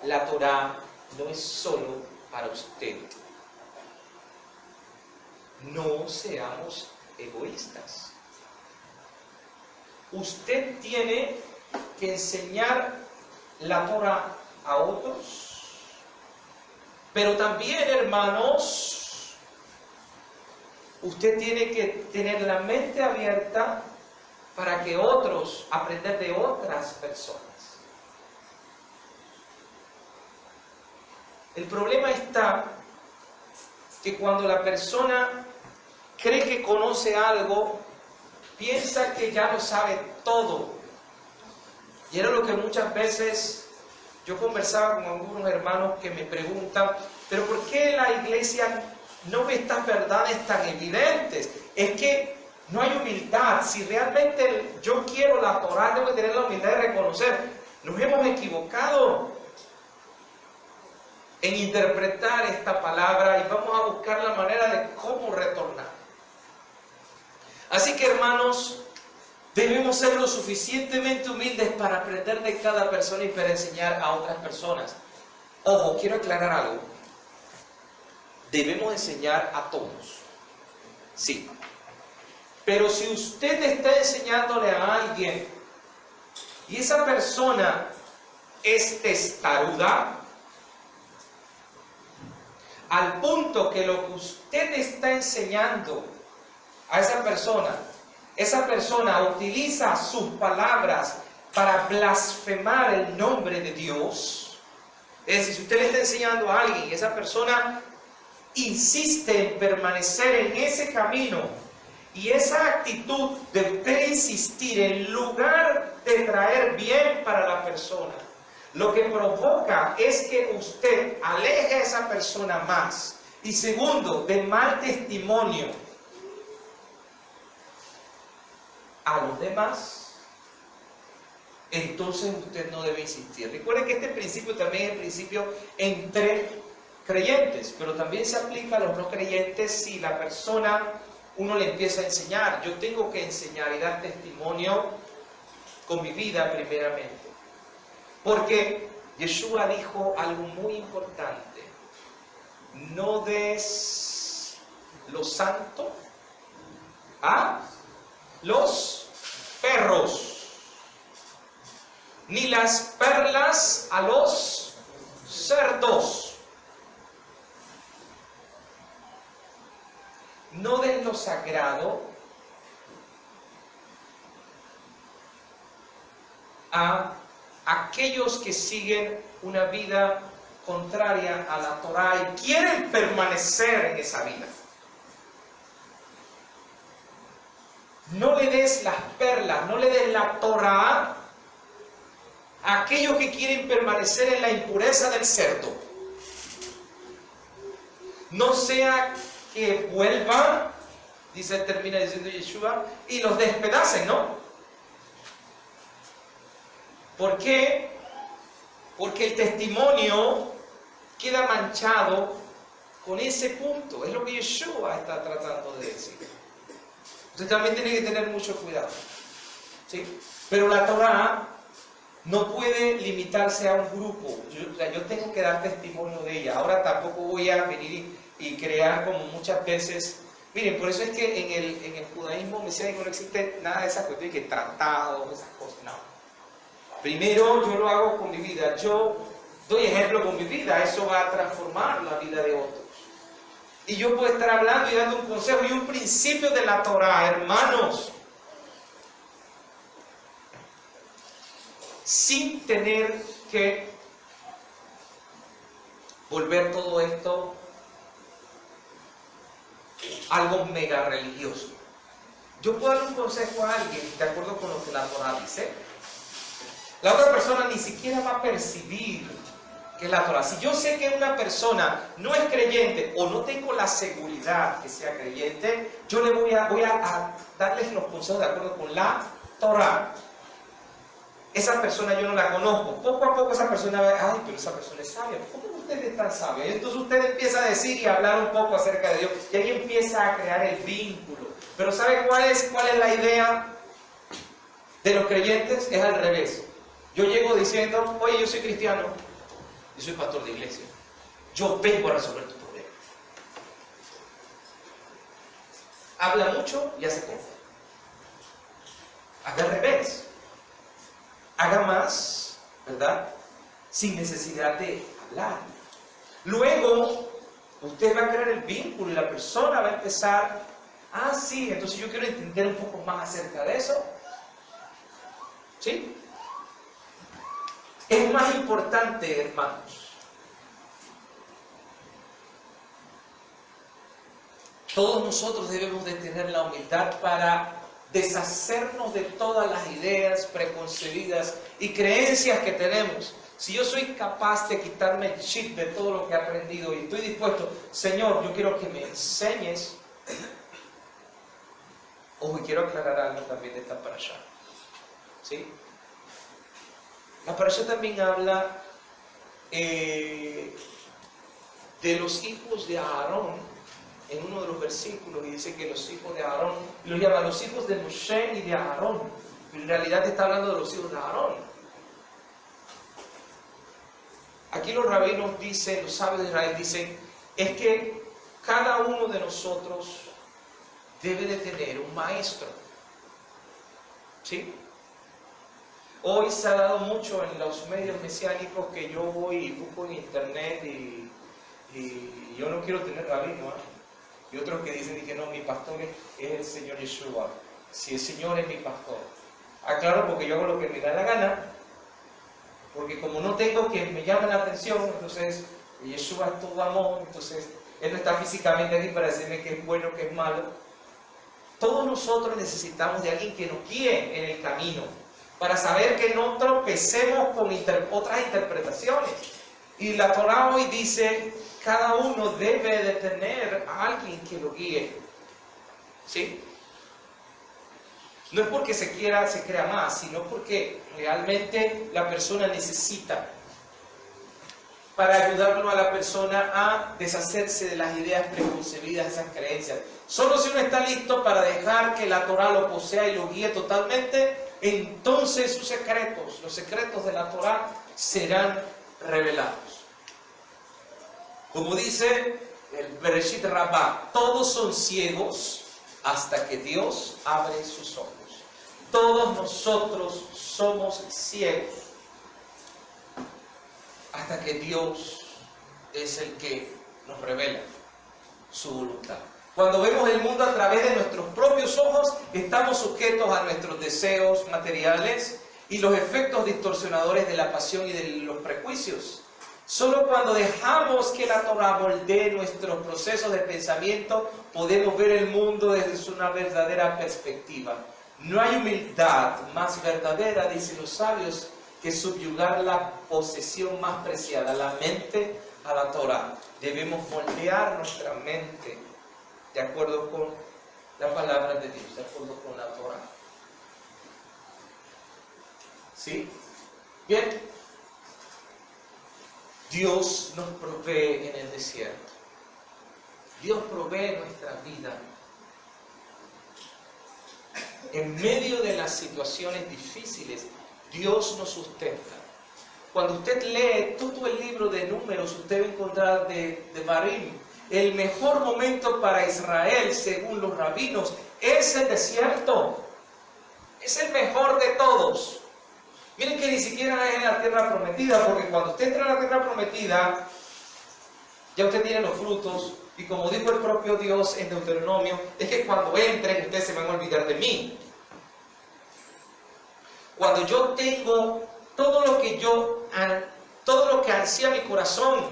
La Torah no es solo para usted. No seamos egoístas. Usted tiene que enseñar la Torah a otros, pero también, hermanos, usted tiene que tener la mente abierta para que otros aprender de otras personas. El problema está que cuando la persona cree que conoce algo, piensa que ya lo sabe todo. Y era lo que muchas veces yo conversaba con algunos hermanos que me preguntan, pero ¿por qué la iglesia no ve estas verdades tan evidentes? Es que no hay humildad. Si realmente yo quiero la Torah, tengo que tener la humildad de reconocer, nos hemos equivocado en interpretar esta palabra y vamos a buscar la manera de cómo retornar. Así que, hermanos, debemos ser lo suficientemente humildes para aprender de cada persona y para enseñar a otras personas. Ojo, quiero aclarar algo. Debemos enseñar a todos. Sí. Pero si usted está enseñándole a alguien y esa persona es testaruda, al punto que lo que usted está enseñando a esa persona utiliza sus palabras para blasfemar el nombre de Dios. Es decir, si usted le está enseñando a alguien y esa persona insiste en permanecer en ese camino, y esa actitud de usted insistir en lugar de traer bien para la persona, lo que provoca es que usted aleje a esa persona más. Y segundo, de mal testimonio a los demás, entonces usted no debe insistir. Recuerde que este principio también es el principio entre creyentes, pero también se aplica a los no creyentes si la persona, uno le empieza a enseñar. Yo tengo que enseñar y dar testimonio con mi vida primeramente. Porque Yeshua dijo algo muy importante: no des lo santo a los perros, ni las perlas a los cerdos. No des lo sagrado a aquellos que siguen una vida contraria a la Torah y quieren permanecer en esa vida. No le des las perlas, no le des la Torah a aquellos que quieren permanecer en la impureza del cerdo. No sea que vuelvan, termina diciendo Yeshua, y los despedacen, ¿no? ¿Por qué? Porque el testimonio queda manchado con ese punto. Es lo que Yeshua está tratando de decir. Usted también tiene que tener mucho cuidado, ¿sí? Pero la Torah no puede limitarse a un grupo. Yo tengo que dar testimonio de ella. Ahora tampoco voy a venir y crear como muchas veces. Miren, por eso es que en el judaísmo mesiánico no existe nada de esas cuestiones, que tratados, esas cosas, no. Primero yo lo hago con mi vida, yo doy ejemplo con mi vida, eso va a transformar la vida de otros. Y yo puedo estar hablando y dando un consejo y un principio de la Torah, hermanos, sin tener que volver todo esto algo mega religioso. Yo puedo dar un consejo a alguien de acuerdo con lo que la Torah dice. La otra persona ni siquiera va a percibir que es la Torah. Si yo sé que una persona no es creyente o no tengo la seguridad que sea creyente, yo le voy a darles los consejos de acuerdo con la Torah. Esa persona yo no la conozco. Poco a poco esa persona va, ay, pero esa persona es sabia. ¿Cómo usted es tan sabia? Y entonces usted empieza a decir y a hablar un poco acerca de Dios. Y ahí empieza a crear el vínculo. Pero ¿sabe cuál es la idea de los creyentes? Es al revés. Yo llego diciendo, oye, yo soy cristiano, yo soy pastor de iglesia, yo vengo a resolver tu problema. Habla mucho y hace poco. Haga al revés. Haga más, ¿verdad? Sin necesidad de hablar. Luego, usted va a crear el vínculo y la persona va a empezar, ah, sí, entonces yo quiero entender un poco más acerca de eso. ¿Sí? Es más importante, hermanos, todos nosotros debemos de tener la humildad para deshacernos de todas las ideas preconcebidas y creencias que tenemos. Si yo soy capaz de quitarme el chip de todo lo que he aprendido y estoy dispuesto, Señor, yo quiero que me enseñes. Ojo, y quiero aclarar algo también de esta parashá. ¿Sí? La parashá también habla de los hijos de Aarón en uno de los versículos, y dice que los hijos de Aarón, los llama los hijos de Moshe y de Aarón, pero en realidad está hablando de los hijos de Aarón. Aquí los rabinos dicen, los sabios de Israel dicen, es que cada uno de nosotros debe de tener un maestro. ¿Sí? Hoy se ha dado mucho en los medios mesiánicos que yo voy y busco en internet y yo no quiero tener rabino, ¿eh? Y otros que dicen que no, mi pastor es el Señor Yeshua. Si el Señor es mi pastor. Aclaro, porque yo hago lo que me da la gana, porque como no tengo que me llame la atención, entonces Yeshua es todo amor, entonces Él no está físicamente aquí para decirme que es bueno, que es malo. Todos nosotros necesitamos de alguien que nos guíe en el camino, para saber que no tropecemos con otras interpretaciones. Y la Torah hoy dice, cada uno debe de tener a alguien que lo guíe. ¿Sí? No es porque se crea más, sino porque realmente la persona necesita, para ayudarlo a la persona a deshacerse de las ideas preconcebidas, esas creencias. Solo si uno está listo para dejar que la Torah lo posea y lo guíe totalmente, entonces sus secretos, los secretos de la Torah, serán revelados. Como dice el Bereshit Rabbah, todos son ciegos hasta que Dios abre sus ojos. Todos nosotros somos ciegos hasta que Dios es el que nos revela su voluntad. Cuando vemos el mundo a través de nuestros propios ojos, estamos sujetos a nuestros deseos materiales y los efectos distorsionadores de la pasión y de los prejuicios. Solo cuando dejamos que la Torah moldee nuestros procesos de pensamiento, podemos ver el mundo desde una verdadera perspectiva. No hay humildad más verdadera, dicen los sabios, que subyugar la posesión más preciada, la mente, a la Torah. Debemos moldear nuestra mente de acuerdo con la palabra de Dios, de acuerdo con la Torah. ¿Sí? Bien. Dios nos provee en el desierto. Dios provee nuestra vida. En medio de las situaciones difíciles, Dios nos sustenta. Cuando usted lee todo el libro de Números, usted va a encontrar de Barim, el mejor momento para Israel, según los rabinos, es el desierto. Es el mejor de todos. Miren que ni siquiera es en la tierra prometida, porque cuando usted entra en la tierra prometida, ya usted tiene los frutos, y como dijo el propio Dios en Deuteronomio, es que cuando entren, ustedes se van a olvidar de mí. Cuando yo tengo todo lo que ansía mi corazón,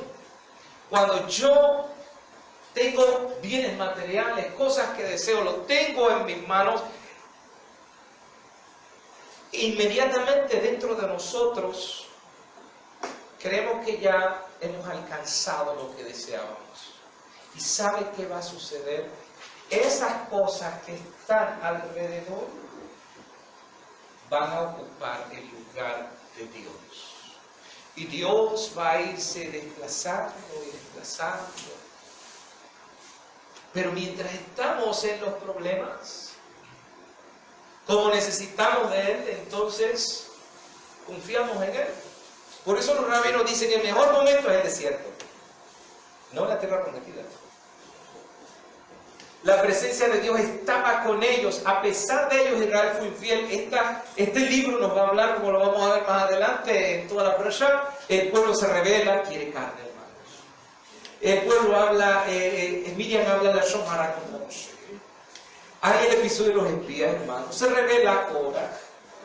cuando yo tengo bienes materiales, cosas que deseo, lo tengo en mis manos, inmediatamente dentro de nosotros creemos que ya hemos alcanzado lo que deseábamos. ¿Y sabe qué va a suceder? Esas cosas que están alrededor van a ocupar el lugar de Dios. Y Dios va a irse desplazando y desplazando. Pero mientras estamos en los problemas, como necesitamos de Él, entonces confiamos en Él. Por eso los rabinos dicen que el mejor momento es el desierto, no la tierra prometida. La presencia de Dios estaba con ellos. A pesar de ellos, Israel fue infiel. Este libro nos va a hablar, como lo vamos a ver más adelante en toda la parashá. El pueblo se rebela, quiere carne, hermanos. El pueblo habla, Miriam habla la Shomara con Moshe. Hay el episodio de los espías, hermanos. Se revela Korah.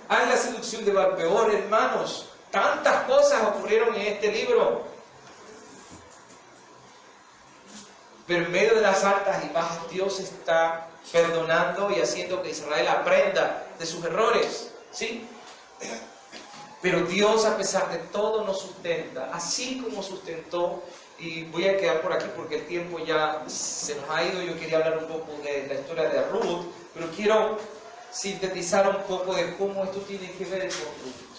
Hay la seducción de Baal-peor, hermanos. Tantas cosas ocurrieron en este libro. Pero en medio de las altas y bajas, Dios está perdonando y haciendo que Israel aprenda de sus errores, ¿sí? Pero Dios, a pesar de todo, nos sustenta, así como sustentó. Y voy a quedar por aquí porque el tiempo ya se nos ha ido. Yo quería hablar un poco de la historia de Ruth, pero quiero sintetizar un poco de cómo esto tiene que ver con Ruth.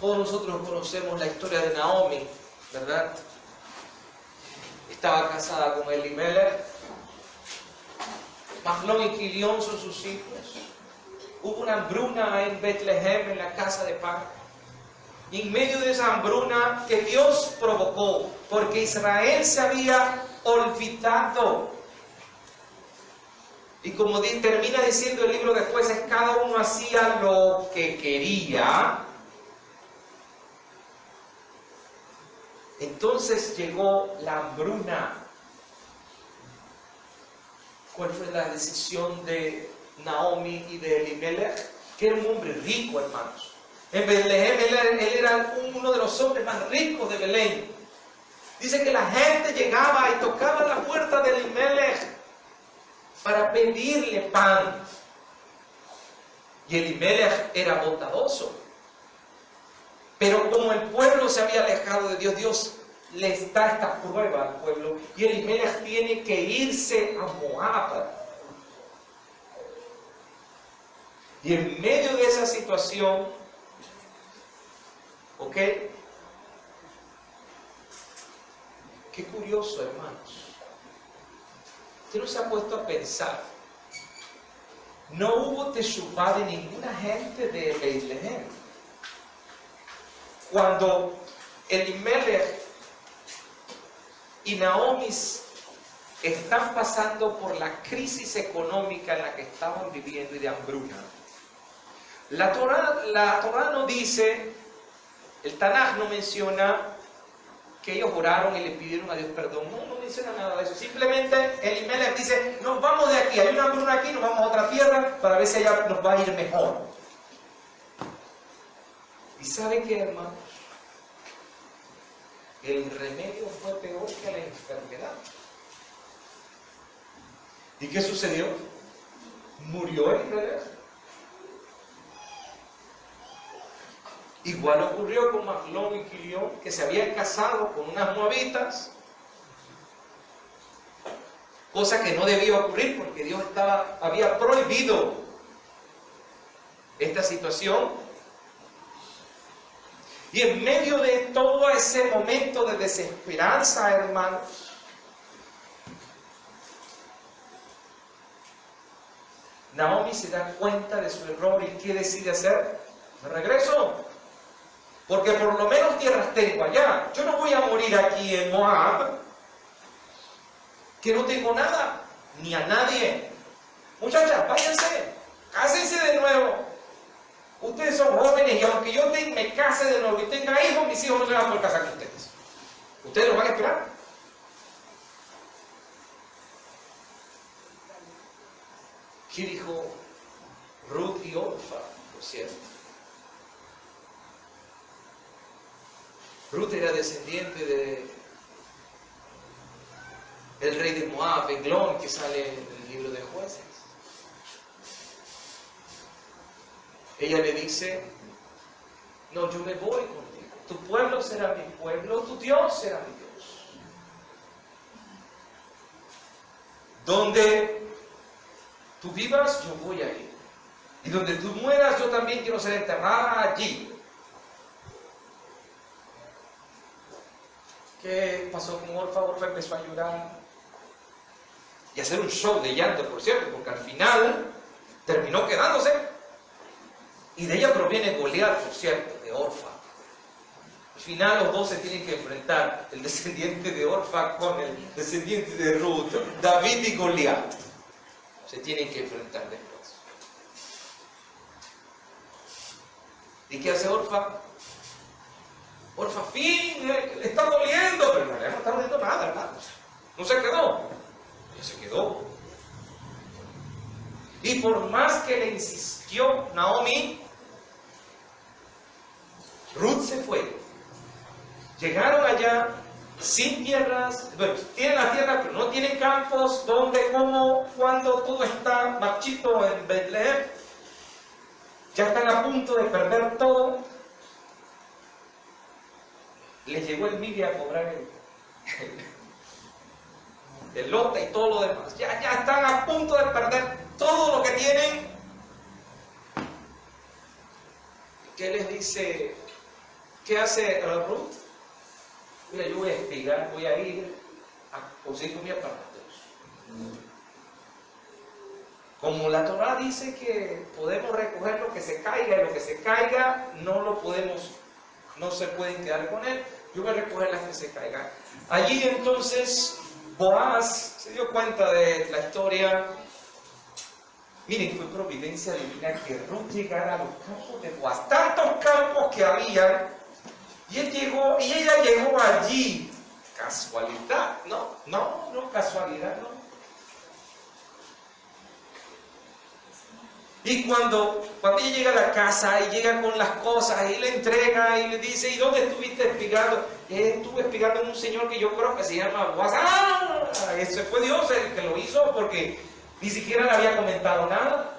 Todos nosotros conocemos la historia de Naomi, ¿verdad? Estaba casada con Elimelech. Mahlón y Quilión son sus hijos. Hubo una hambruna en Betlehem, en la casa de pan. Y en medio de esa hambruna que Dios provocó, porque Israel se había olvidado. Y como termina diciendo el libro de Jueces, cada uno hacía lo que quería. Entonces llegó la hambruna. ¿Cuál fue la decisión de Naomi y de Elimelech? Que era un hombre rico, hermanos. En Betlehem él era uno de los hombres más ricos de Belén. Dice que la gente llegaba y tocaba la puerta de Elimelech para pedirle pan. Y Elimelech era bondadoso. Pero como el pueblo se había alejado de Dios, Dios le da esta prueba al pueblo. Y Elimelech tiene que irse a Moab. Y en medio de esa situación, ¿ok? Qué curioso, hermanos. Usted no se ha puesto a pensar. No hubo teshuvá de ninguna gente de Betlehem. Cuando Elimelech y Naomi están pasando por la crisis económica en la que estaban viviendo y de hambruna, la Torá no dice, el Tanaj no menciona que ellos oraron y le pidieron a Dios perdón. No menciona nada de eso. Simplemente Elimelech dice, nos vamos de aquí, hay una hambruna aquí, nos vamos a otra tierra para ver si allá nos va a ir mejor. ¿Y sabe qué, hermanos? El remedio fue peor que la enfermedad. ¿Y qué sucedió? Murió Elimelech. Igual ocurrió con Mahlón y Quilión, que se habían casado con unas moabitas. Cosa que no debía ocurrir porque Dios había prohibido esta situación. Y en medio de todo ese momento de desesperanza, hermanos, Naomi se da cuenta de su error y ¿qué decide hacer? Me regreso, porque por lo menos tierras tengo allá. Yo no voy a morir aquí en Moab, que no tengo nada, ni a nadie. Muchachas, váyanse, cásense de nuevo. Ustedes son jóvenes y aunque yo me case de nuevo y tenga hijos, mis hijos no se van a poder casar con ustedes. ¿Ustedes lo van a esperar? ¿Qué dijo Ruth y Orfa, por cierto? Ruth era descendiente del rey de Moab, Eglón, que sale en el libro de Jueces. ella le dice, no, yo me voy contigo. Tu pueblo será mi pueblo, tu Dios será mi Dios. Donde tú vivas, yo voy a ir. Y donde tú mueras, yo también quiero ser enterrada allí. ¿Qué pasó con Orfa? Orfa empezó a llorar y a hacer un show de llanto, por cierto, porque al final terminó quedándose. Y de ella proviene Goliat, por cierto, de Orfa. Al final los dos se tienen que enfrentar, el descendiente de Orfa con el descendiente de Ruth, David y Goliat. Se tienen que enfrentar después. ¿Y qué hace Orfa? Orfa, le está doliendo, pero en realidad no está doliendo nada, hermanos. No se quedó. Ya se quedó. Y por más que le insistió Naomi, Ruth se fue. Llegaron allá sin tierras, bueno, tienen la tierra, pero no tienen campos, donde, cómo, cuando, todo está marchito en Betlehem. Ya están a punto de perder todo. Les llegó el Mili a cobrar el lote y todo lo demás. Ya están a punto de perder todo lo que tienen. ¿Qué les dice? ¿Qué hace Ruth? Mira, yo voy a espigar, voy a ir a conseguir comida para todos. Como la Torá dice que podemos recoger lo que se caiga, y lo que se caiga no se pueden quedar con él, yo voy a recoger las que se caigan. Allí entonces Boaz se dio cuenta de la historia. Miren, fue providencia divina que Ruth llegara a los campos de Boaz, tantos campos que había, y ella llegó allí. ¿Casualidad? No, casualidad no. Y cuando ella llega a la casa y llega con las cosas y le entrega y le dice, ¿y dónde estuviste espigando? Estuve espigando en un señor que yo creo que se llama Boaz. ¡Ah! Ese fue Dios el que lo hizo, porque ni siquiera le había comentado nada.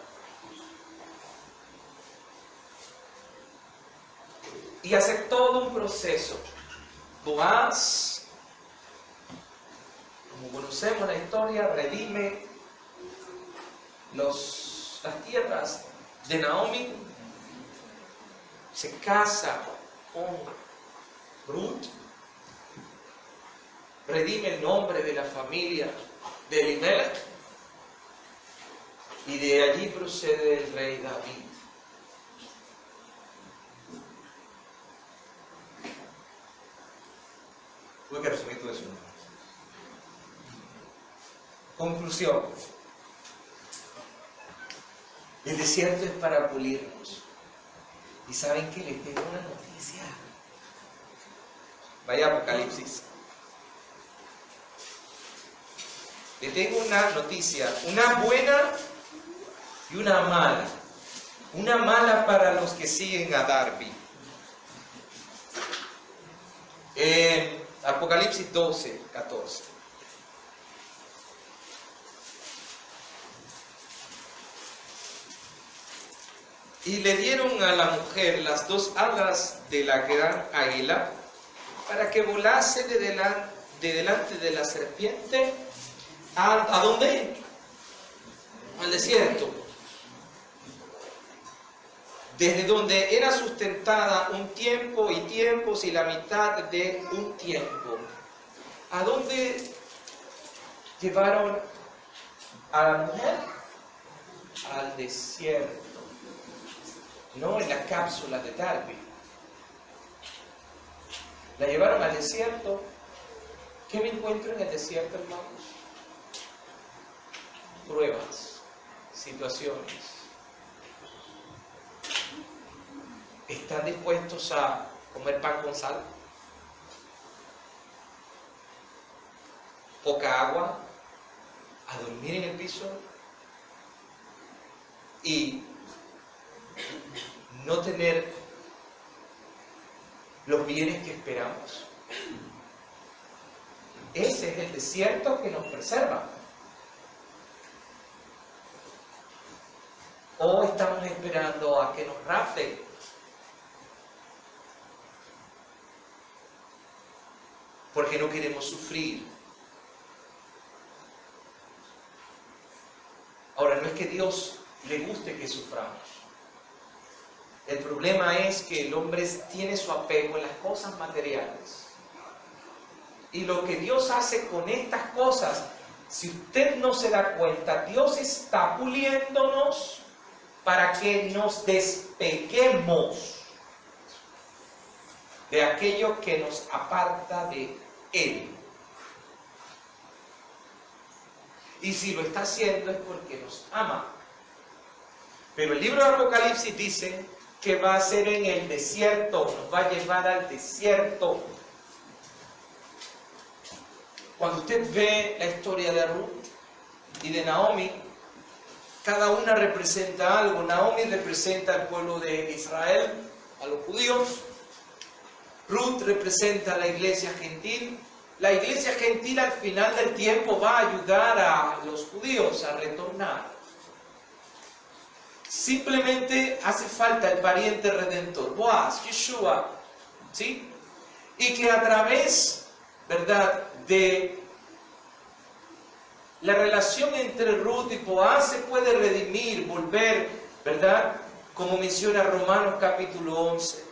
Y hace todo un proceso. Boaz, como conocemos la historia, redime las tierras de Naomi, se casa con Ruth, redime el nombre de la familia de Elimelech, y de allí procede el rey David. Tuve que resumir todo eso. Conclusión. El desierto es para pulirnos. ¿Y saben qué? Les tengo una noticia. Vaya a Apocalipsis. Les tengo una noticia. Una buena y una mala. Una mala para los que siguen a Darby. Apocalipsis 12, 14. Y le dieron a la mujer las dos alas de la gran águila para que volase de delante de la serpiente. ¿A dónde? Al desierto. Desde donde era sustentada un tiempo y tiempos y la mitad de un tiempo. ¿A dónde llevaron a la mujer? Al desierto. No en la cápsula de Darby. La llevaron al desierto. ¿Qué me encuentro en el desierto, hermanos? Pruebas, situaciones. ¿Están dispuestos a comer pan con sal? ¿Poca agua? ¿A dormir en el piso? Y no tener los bienes que esperamos. Ese es el desierto que nos preserva. ¿O estamos esperando a que nos rapten? Porque no queremos sufrir. Ahora, no es que Dios le guste que suframos. El problema es que el hombre tiene su apego en las cosas materiales. Y lo que Dios hace con estas cosas, si usted no se da cuenta, Dios está puliéndonos para que nos despeguemos de aquello que nos aparta de Él. Y si lo está haciendo es porque nos ama. Pero el libro de Apocalipsis dice que va a ser en el desierto, nos va a llevar al desierto. Cuando usted ve la historia de Ruth y de Naomi, cada una representa algo. Naomi representa al pueblo de Israel, a los judíos. Ruth representa a la iglesia gentil. La iglesia gentil al final del tiempo va a ayudar a los judíos a retornar. Simplemente hace falta el pariente redentor, Boaz, Yeshua, ¿sí? Y que a través, ¿verdad?, de la relación entre Ruth y Boaz se puede redimir, volver, ¿verdad? Como menciona Romanos capítulo 11.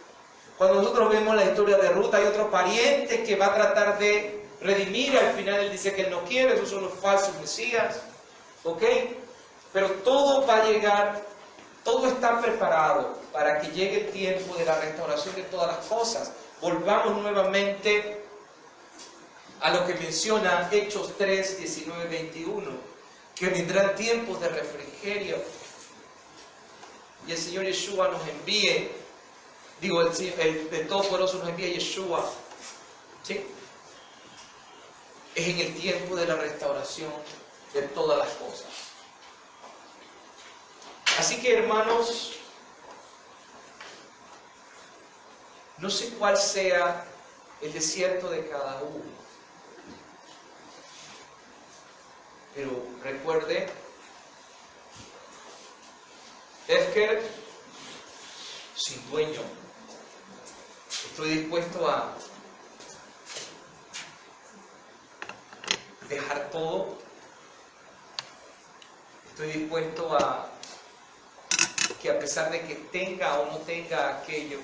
Cuando nosotros vemos la historia de Ruth, hay otro pariente que va a tratar de redimir. Al final él dice que él no quiere, esos son los falsos mesías. ¿Ok? Pero todo va a llegar, todo está preparado para que llegue el tiempo de la restauración de todas las cosas. Volvamos nuevamente a lo que menciona Hechos 3, 19, 21, que vendrán tiempos de refrigerio. Y el Señor Yeshua nos envíe, el de Todopoderoso nos envía Yeshua. ¿Sí? Es en el tiempo de la restauración de todas las cosas. Así que, hermanos, no sé cuál sea el desierto de cada uno, pero recuerde, Efker, sin dueño. Estoy dispuesto a dejar todo. Estoy dispuesto a que a pesar de que tenga o no tenga aquello,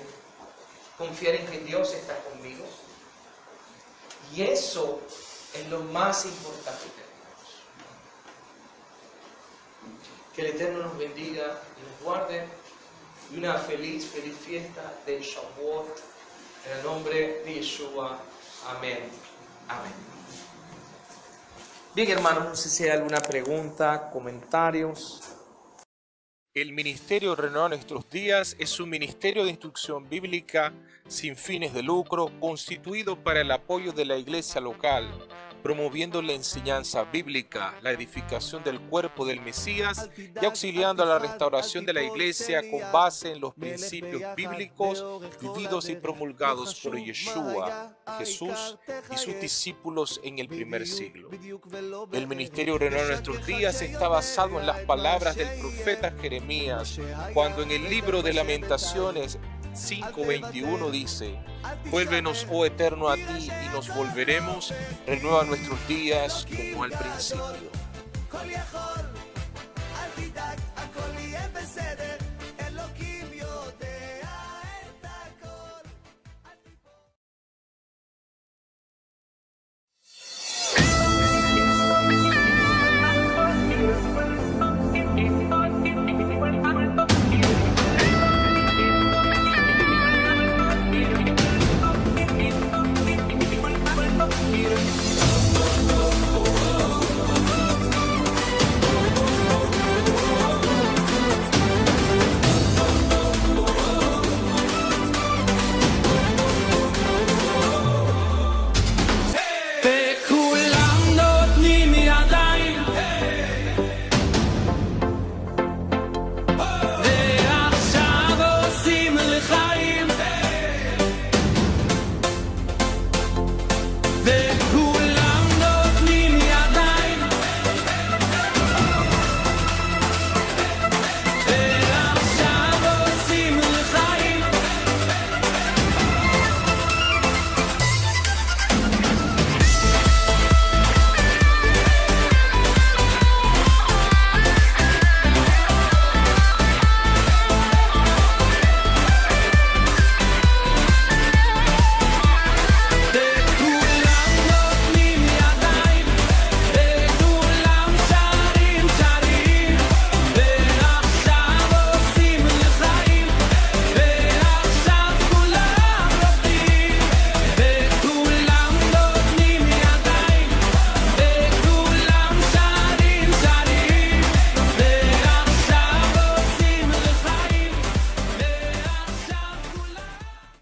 confiar en que Dios está conmigo. Y eso es lo más importante. Que el Eterno nos bendiga y nos guarde. Y una feliz fiesta de Shavuot. En el nombre de Yeshua. Amén. Amén. Bien, hermanos, no sé si hay alguna pregunta, comentarios. El Ministerio Renovar Nuestros Días es un ministerio de instrucción bíblica sin fines de lucro constituido para el apoyo de la iglesia local, promoviendo la enseñanza bíblica, la edificación del cuerpo del Mesías y auxiliando a la restauración de la iglesia con base en los principios bíblicos vividos y promulgados por Yeshua, Jesús y sus discípulos en el primer siglo. El Ministerio Renovar Nuestros Días está basado en las palabras del profeta Jeremías, cuando en el libro de Lamentaciones 5:21 dice: vuélvenos, oh Eterno, a ti y nos volveremos, renueva nuestros días como al principio.